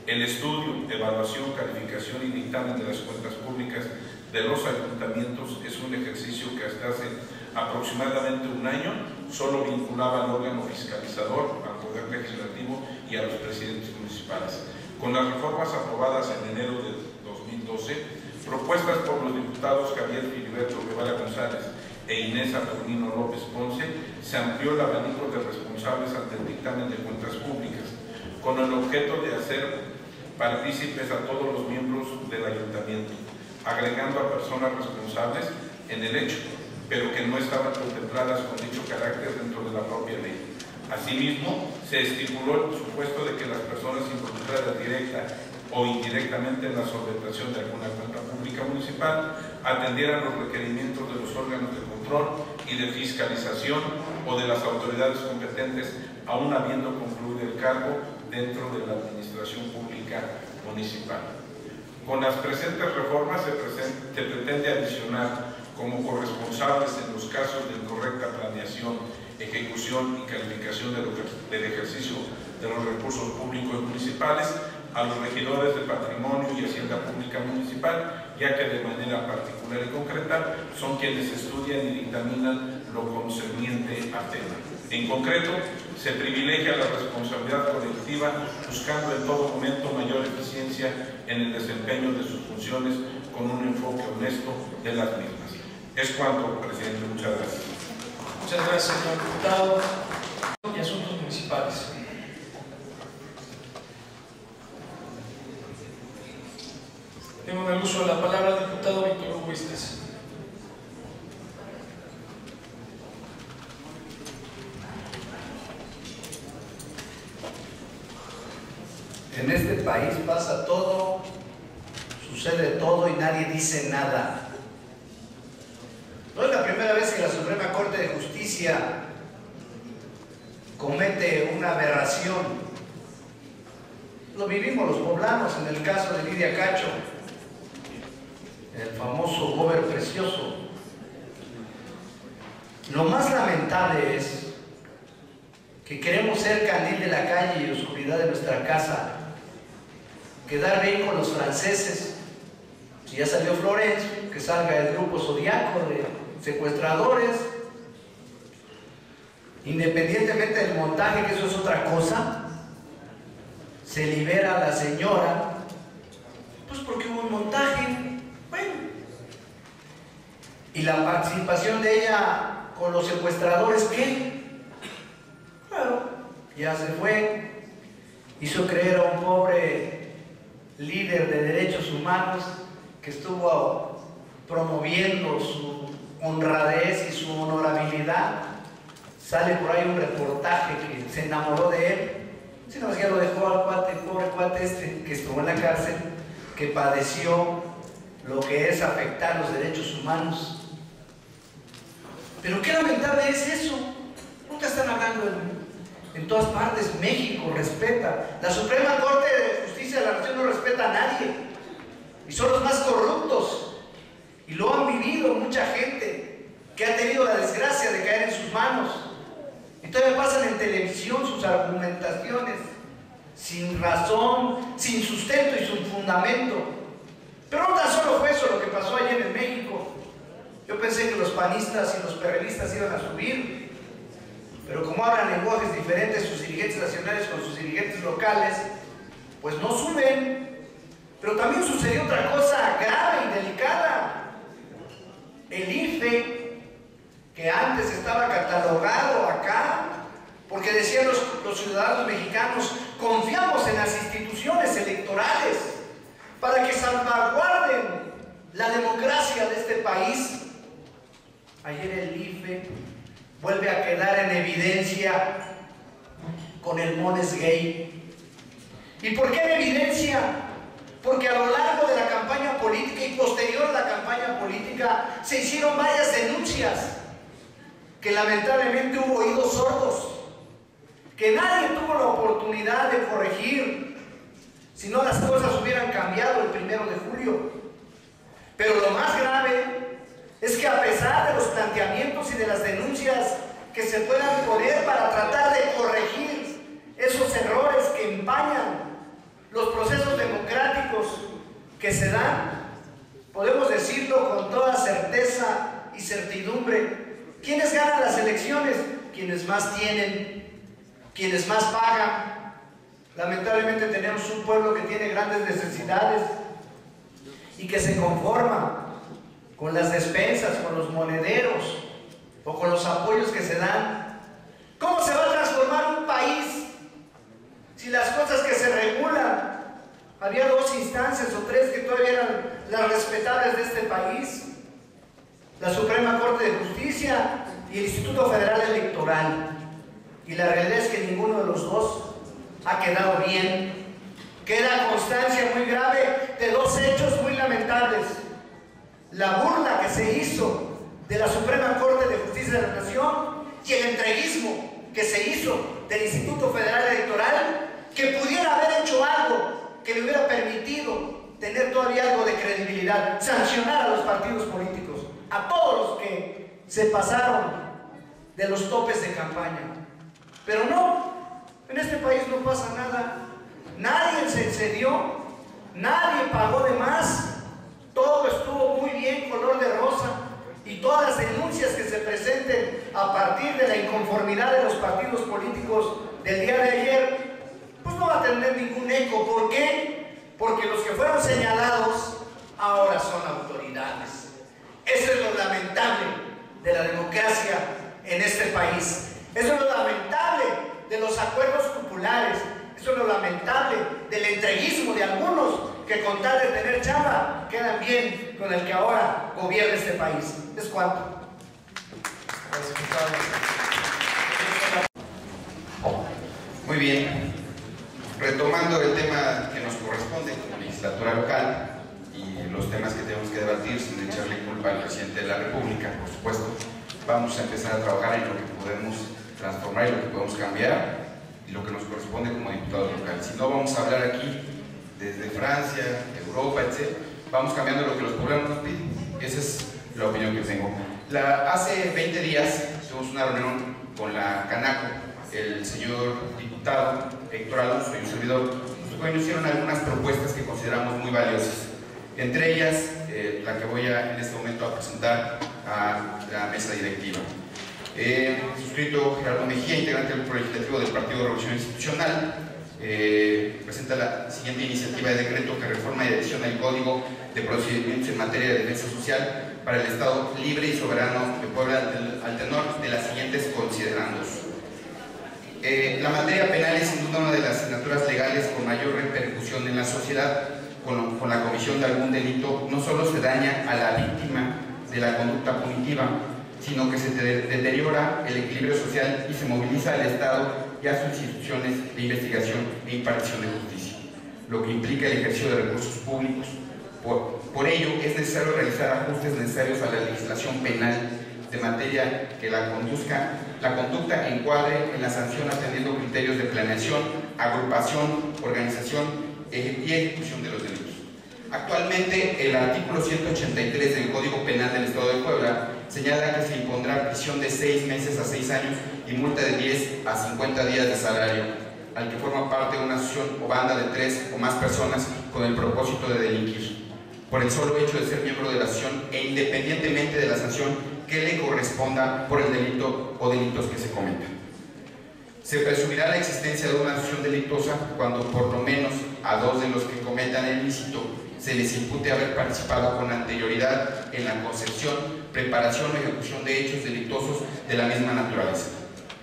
El estudio, evaluación, calificación y dictamen de las cuentas públicas de los ayuntamientos es un ejercicio que hasta hace aproximadamente un año solo vinculaba al órgano fiscalizador, al Poder Legislativo y a los presidentes municipales. Con las reformas aprobadas en enero de 2012, propuestas por los diputados Javier Filiberto Guevara González e Inés Saturnino López Ponce, se amplió el abanico de responsables ante el dictamen de cuentas públicas, con el objeto de hacer partícipes a todos los miembros del ayuntamiento, agregando a personas responsables en el hecho, pero que no estaban contempladas con dicho carácter dentro de la propia ley. Asimismo, se estipuló el supuesto de que las personas involucradas directa o indirectamente en la solventación de alguna cuenta pública municipal atendieran los requerimientos de los órganos de control y de fiscalización o de las autoridades competentes, aún habiendo concluido el cargo dentro de la administración pública municipal. Con las presentes reformas se pretende adicionar como corresponsables en los casos de incorrecta planeación, ejecución y calificación del ejercicio de los recursos públicos municipales a los regidores de Patrimonio y Hacienda Pública Municipal, ya que de manera particular y concreta son quienes estudian y dictaminan lo concerniente al tema. En concreto, se privilegia la responsabilidad colectiva buscando en todo momento mayor eficiencia en el desempeño de sus funciones con un enfoque honesto de las mismas. Es cuanto, presidente. Muchas gracias. Muchas gracias, señor diputado. Y asuntos municipales. Tengo el uso de la palabra al diputado Víctor Hugo Islas. En este país pasa todo, sucede todo y nadie dice nada. No es la primera vez que la Suprema Corte de Justicia comete una aberración. Lo vivimos los poblanos en el caso de Lidia Cacho, el famoso Gober Precioso. Lo más lamentable es que queremos ser candil de la calle y oscuridad de nuestra casa, quedar bien con los franceses. Si ya salió Florencio, que salga el grupo Zodiaco de secuestradores, independientemente del montaje, que eso es otra cosa. Se libera a la señora, pues porque hubo un montaje, bueno, y la participación de ella con los secuestradores, ¿qué? Claro, ya se fue, hizo creer a un pobre líder de derechos humanos que estuvo promoviendo su honradez y su honorabilidad. Sale por ahí un reportaje que se enamoró de él, sino que ya lo dejó al cuate, pobre cuate este que estuvo en la cárcel, que padeció lo que es afectar los derechos humanos. Pero qué lamentable es eso. Nunca están hablando en todas partes. México respeta. La Suprema Corte de Justicia de la Nación no respeta a nadie. Y son los más corruptos. Y lo han vivido mucha gente que ha tenido la desgracia de caer en sus manos. Y todavía pasan en televisión sus argumentaciones, sin razón, sin sustento y sin fundamento. Pero no tan solo fue eso lo que pasó ayer en México. Yo pensé que los panistas y los perrelistas iban a subir, pero como hablan lenguajes diferentes sus dirigentes nacionales con sus dirigentes locales, pues no suben. Pero también sucedió otra cosa grave y delicada. El IFE, que antes estaba catalogado acá, porque decían los ciudadanos mexicanos, confiamos en las instituciones electorales para que salvaguarden la democracia de este país. Ayer el IFE vuelve a quedar en evidencia con el Mones Gay. ¿Y por qué en evidencia? Porque a lo largo de la campaña política y posterior a la campaña política se hicieron varias denuncias que lamentablemente hubo oídos sordos, que nadie tuvo la oportunidad de corregir, si no las cosas hubieran cambiado el 1 de julio. Pero lo más grave es que a pesar de los planteamientos y de las denuncias que se puedan poner para tratar de corregir esos errores que empañan los procesos democráticos que se dan, podemos decirlo con toda certeza y certidumbre: ¿quiénes ganan las elecciones? Quienes más tienen, quienes más pagan. Lamentablemente tenemos un pueblo que tiene grandes necesidades y que se conforma con las despensas, con los monederos o con los apoyos que se dan. ¿Cómo se va a transformar un país si las cosas que se regulan, había 2 instancias o 3 que todavía eran las respetables de este país: la Suprema Corte de Justicia y el Instituto Federal Electoral? Y la realidad es que ninguno de los dos ha quedado bien. Queda constancia muy grave de 2 hechos muy lamentables: la burla que se hizo de la Suprema Corte de Justicia de la Nación y el entreguismo que se hizo del Instituto Federal Electoral, que pudiera haber hecho algo que le hubiera permitido tener todavía algo de credibilidad, sancionar a los partidos políticos, a todos los que se pasaron de los topes de campaña. Pero no, en este país no pasa nada. Nadie se excedió, nadie pagó de más, todo estuvo muy bien, color de rosa, y todas las denuncias que se presenten a partir de la inconformidad de los partidos políticos del día de ayer, pues no va a tener ningún eco. ¿Por qué? Porque los que fueron señalados ahora son autoridades. Eso es lo lamentable de la democracia en este país. Eso es lo lamentable de los acuerdos populares. Eso es lo lamentable del entreguismo de algunos que, con tal de tener chamba, quedan bien con el que ahora gobierna este país. ¿Es cuánto? Muy bien. Retomando el tema que nos corresponde como legislatura local y los temas que tenemos que debatir sin echarle culpa al presidente de la República, por supuesto, vamos a empezar a trabajar en lo que podemos transformar y lo que podemos cambiar y lo que nos corresponde como diputados locales. Si no, vamos a hablar aquí desde Francia, Europa, etc. Vamos cambiando lo que los poblanos nos piden. Esa es la opinión que tengo. Hace 20 días tuvimos una reunión con la Canaco, el señor diputado Héctor Alonso y un servidor. Nos hicieron algunas propuestas que consideramos muy valiosas. Entre ellas, la que voy en este momento a presentar a la mesa directiva. Suscrito Gerardo Mejía, integrante del Grupo Legislativo del Partido de Revolución Institucional, presenta la siguiente iniciativa de decreto que reforma y adiciona el Código de Procedimientos en materia de defensa social para el Estado libre y soberano de Puebla al tenor de las siguientes considerandos. La materia penal es sin duda una de las asignaturas legales con mayor repercusión en la sociedad. Con la comisión de algún delito no solo se daña a la víctima de la conducta punitiva, sino que se deteriora el equilibrio social y se moviliza al Estado y a sus instituciones de investigación e impartición de justicia, lo que implica el ejercicio de recursos públicos. Por ello, es necesario realizar ajustes necesarios a la legislación penal de materia que la conducta encuadre en la sanción atendiendo criterios de planeación, agrupación, organización y ejecución de los delitos. Actualmente, el artículo 183 del Código Penal del Estado de Puebla señala que se impondrá prisión de 6 meses a 6 años y multa de 10 a 50 días de salario al que forma parte de una asociación o banda de 3 o más personas con el propósito de delinquir, por el solo hecho de ser miembro de la asociación e independientemente de la sanción que le corresponda por el delito o delitos que se cometan. Se presumirá la existencia de una asociación delictuosa cuando por lo menos a 2 de los que cometan el ilícito se les impute haber participado con anterioridad en la concepción, preparación o ejecución de hechos delictuosos de la misma naturaleza.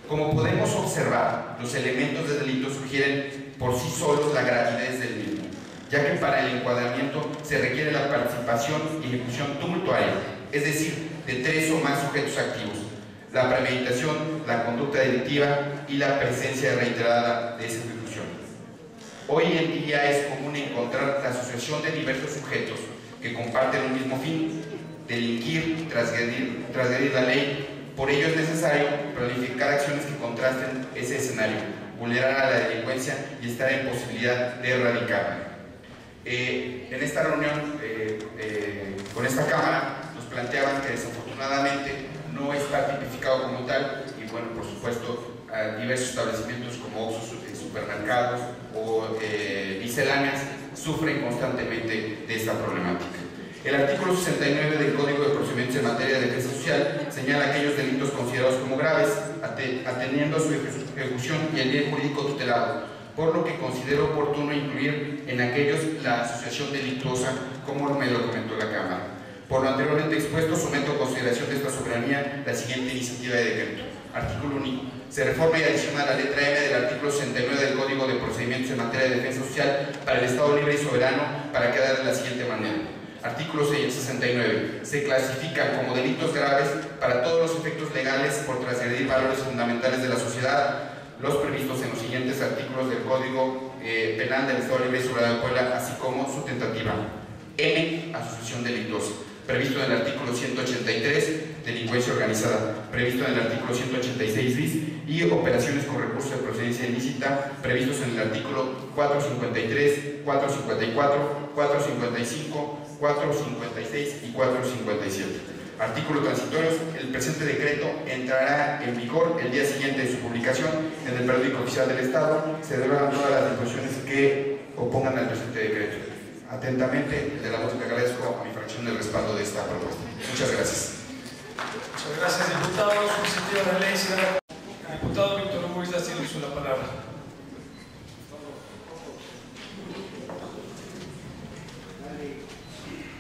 Como podemos observar, los elementos de delito sugieren por sí solos la gravidez del mismo, ya que para el encuadramiento se requiere la participación y ejecución tumultuaria, es decir, de 3 o más sujetos activos, la premeditación, la conducta delictiva y la presencia reiterada de esa ejecución. Hoy en día es común encontrar la asociación de diversos sujetos que comparten un mismo fin: delinquir, transgredir la ley. Por ello es necesario planificar acciones que contrasten ese escenario, vulnerar a la delincuencia y estar en posibilidad de erradicarla. En esta reunión con esta Cámara nos planteaban que desafortunadamente no está tipificado como tal, y bueno, por supuesto, diversos establecimientos como oxxos, supermercados o misceláneas sufren constantemente de esta problemática. El artículo 69 del Código de Procedimientos en materia de defensa social señala aquellos delitos considerados como graves, atendiendo a su ejecución y el bien jurídico tutelado, por lo que considero oportuno incluir en aquellos la asociación delictuosa, como me lo comentó la Cámara. Por lo anteriormente expuesto, someto a consideración de esta soberanía la siguiente iniciativa de decreto. Artículo único. Se reforma y adiciona la letra M del artículo 69 del Código de Procedimientos en materia de defensa social para el Estado libre y soberano, para quedar de la siguiente manera. Artículo 69. Se clasifican como delitos graves para todos los efectos legales por transgredir valores fundamentales de la sociedad los previstos en los siguientes artículos del Código Penal del Estado Libre y Soberano de Puebla, así como su tentativa. M. Asociación delictuosa, previsto en el artículo 183, delincuencia organizada, previsto en el artículo 186 bis, y operaciones con recursos de procedencia ilícita, previstos en el artículo 453, 454, 455, 456 y 457. Artículos transitorios. El presente decreto entrará en vigor el día siguiente de su publicación en el Periódico Oficial del Estado. Se derogan todas las disposiciones que opongan al presente decreto. Atentamente, de la voz que agradezco a mi fracción el respaldo de esta propuesta. Muchas gracias. Muchas gracias, diputados. En sentido de la ley, será el diputado Víctor Hugo Islas tiene uso de la palabra.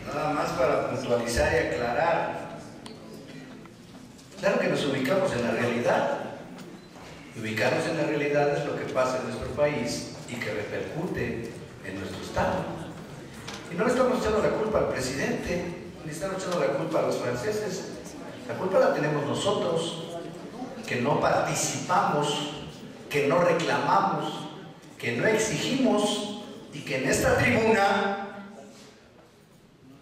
Nada más para puntualizar y aclarar. Claro que nos ubicamos en la realidad. Y ubicarnos en la realidad es lo que pasa en nuestro país y que repercute en nuestro Estado. Y no le estamos echando la culpa al presidente, ni estamos echando la culpa a los franceses. La culpa la tenemos nosotros, que no participamos, que no reclamamos, que no exigimos, y que en esta tribuna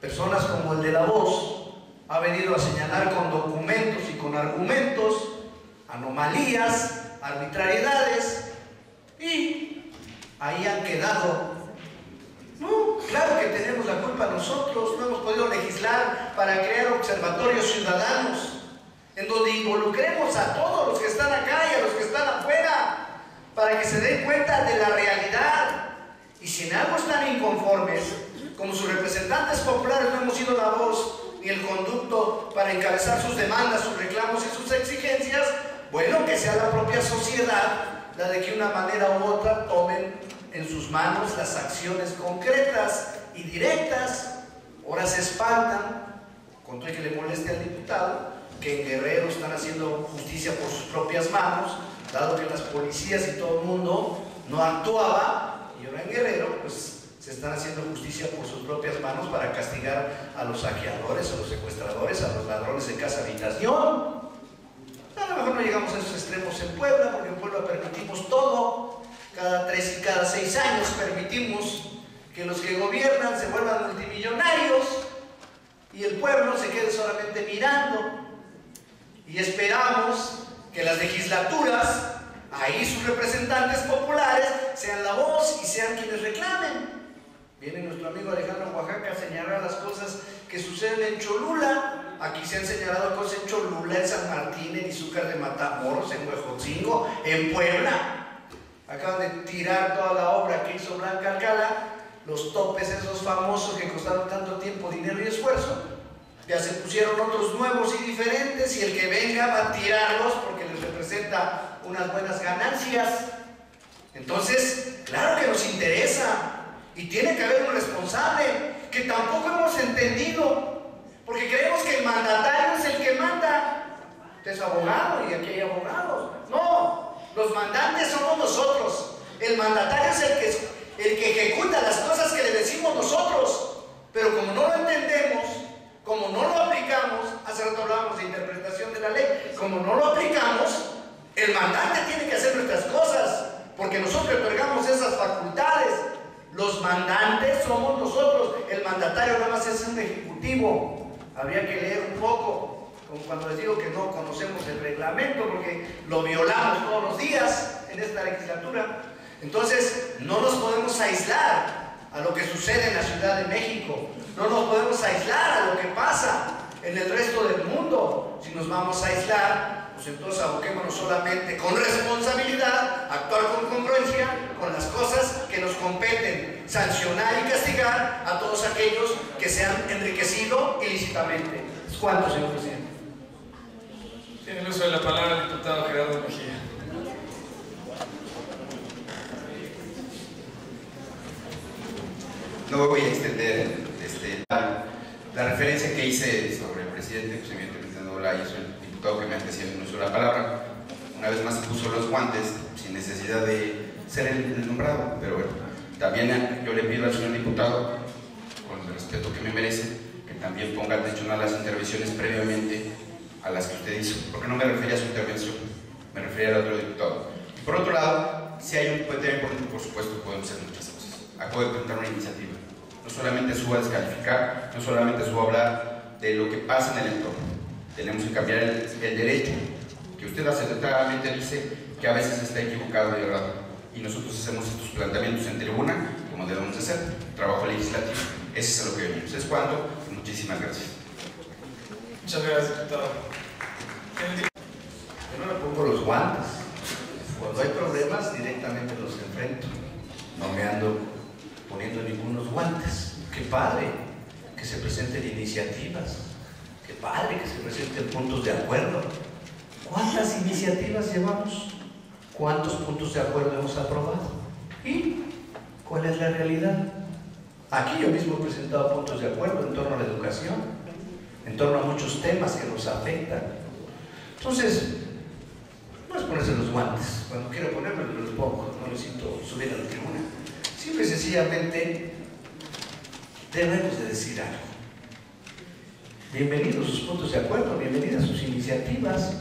personas como el de La Voz ha venido a señalar con documentos y con argumentos anomalías, arbitrariedades, y ahí han quedado. No, claro que tenemos la culpa nosotros. No hemos podido legislar para crear observatorios ciudadanos en donde involucremos a todos los que están acá y a los que están afuera, para que se den cuenta de la realidad. Y si en algo están inconformes, como sus representantes populares no hemos sido la voz ni el conducto para encabezar sus demandas, sus reclamos y sus exigencias, bueno, que sea la propia sociedad la de que una manera u otra tomen en sus manos las acciones concretas y directas. Ahora se espantan, con todo y que le moleste al diputado, que en Guerrero están haciendo justicia por sus propias manos, dado que las policías y todo el mundo no actuaba, y ahora en Guerrero pues se están haciendo justicia por sus propias manos para castigar a los saqueadores, a los secuestradores, a los ladrones de casa habitación. A lo mejor no llegamos a esos extremos en Puebla, porque en Puebla permitimos todo. Cada 3 y cada 6 años permitimos que los que gobiernan se vuelvan multimillonarios y el pueblo se quede solamente mirando. Y esperamos que las legislaturas, ahí sus representantes populares, sean la voz y sean quienes reclamen. Viene nuestro amigo Alejandro Oaxaca a señalar las cosas que suceden en Cholula. Aquí se han señalado cosas en Cholula, en San Martín, en Izúcar de Matamoros, en Huejotzingo, en Puebla. Acaban de tirar toda la obra que hizo Blanca Alcalá, los topes esos famosos que costaron tanto tiempo, dinero y esfuerzo. Ya se pusieron otros nuevos y diferentes, y el que venga va a tirarlos porque les representa unas buenas ganancias. Entonces, claro que nos interesa. Y tiene que haber un responsable, que tampoco hemos entendido, porque creemos que el mandatario es el que manda. Usted es abogado y aquí hay abogados. No, los mandantes somos nosotros. El mandatario es el que ejecuta las cosas que le decimos nosotros. Pero como no lo entendemos, como no lo aplicamos, hace rato hablábamos de interpretación de la ley, como no lo aplicamos, el mandante tiene que hacer nuestras cosas, porque nosotros otorgamos esas facultades. Los mandantes somos nosotros, el mandatario nada más es un ejecutivo. Habría que leer un poco, como cuando les digo que no conocemos el reglamento, porque lo violamos todos los días en esta legislatura. Entonces, no nos podemos aislar a lo que sucede en la Ciudad de México, no nos podemos aislar a lo que pasa en el resto del mundo. Si nos vamos a aislar, pues entonces aboquémonos solamente con responsabilidad, actuar con congruencia con las cosas que nos competen, sancionar y castigar a todos aquellos que se han enriquecido ilícitamente. ¿Cuánto, señor presidente? Tiene el uso de la palabra el diputado Gerardo Mejía. No voy a extender la referencia que hice sobre el presidente, pues evidentemente no la hizo el diputado que me antecedió en el uso de la palabra. Una vez más se puso los guantes sin necesidad de ser el nombrado, pero bueno, también yo le pido al señor diputado, con el respeto que me merece, que también ponga atención a las intervenciones previamente a las que usted hizo, porque no me refería a su intervención, me refería al otro diputado. Y por otro lado, si hay un puente importante, por supuesto, podemos hacer muchas cosas. Acabo de presentar una iniciativa. No solamente subo a descalificar, no solamente subo a hablar de lo que pasa en el entorno. Tenemos que cambiar el derecho, que usted acertadamente dice que a veces está equivocado y errado. Y nosotros hacemos estos planteamientos en tribuna, como debemos de hacer, trabajo legislativo. Ese es a lo que venimos. Es cuanto. Muchísimas gracias. Muchas gracias, diputado. Yo no me pongo los guantes. Cuando hay problemas, directamente los enfrento. No me ando poniendo ningunos guantes. Qué padre que se presenten iniciativas, qué padre que se presenten puntos de acuerdo. ¿Cuántas iniciativas llevamos? ¿Cuántos puntos de acuerdo hemos aprobado? ¿Y cuál es la realidad? Aquí yo mismo he presentado puntos de acuerdo en torno a la educación, en torno a muchos temas que nos afectan. Entonces, no es ponerse los guantes. Cuando quiero ponerme los pongo, no necesito subir a la tribuna. Simple y sencillamente debemos de decir algo. Bienvenidos sus puntos de acuerdo, bienvenidas sus iniciativas,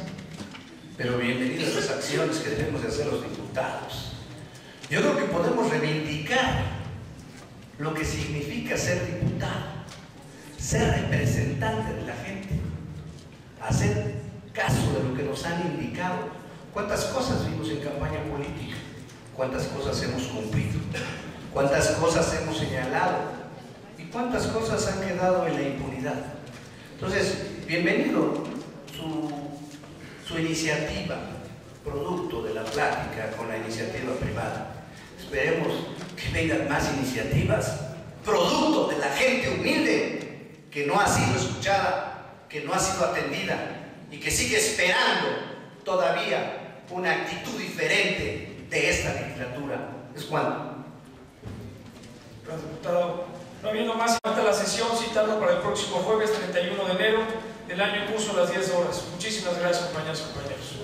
pero bienvenidas las acciones que debemos de hacer los diputados. Yo creo que podemos reivindicar lo que significa ser diputado, ser representante de la gente, hacer caso de lo que nos han indicado. ¿Cuántas cosas vimos en campaña política? ¿Cuántas cosas hemos cumplido? ¿Cuántas cosas hemos señalado? ¿Y cuántas cosas han quedado en la impunidad? Entonces, bienvenido su iniciativa, producto de la plática con la iniciativa privada. Esperemos que vengan más iniciativas, producto de la gente humilde que no ha sido escuchada, que no ha sido atendida y que sigue esperando todavía una actitud diferente de esta legislatura. ¿Es cuándo? Gracias, diputado. No habiendo más, hasta la sesión, citarlo para el próximo jueves 31 de enero del año en curso a las 10 horas. Muchísimas gracias, compañeras y compañeros.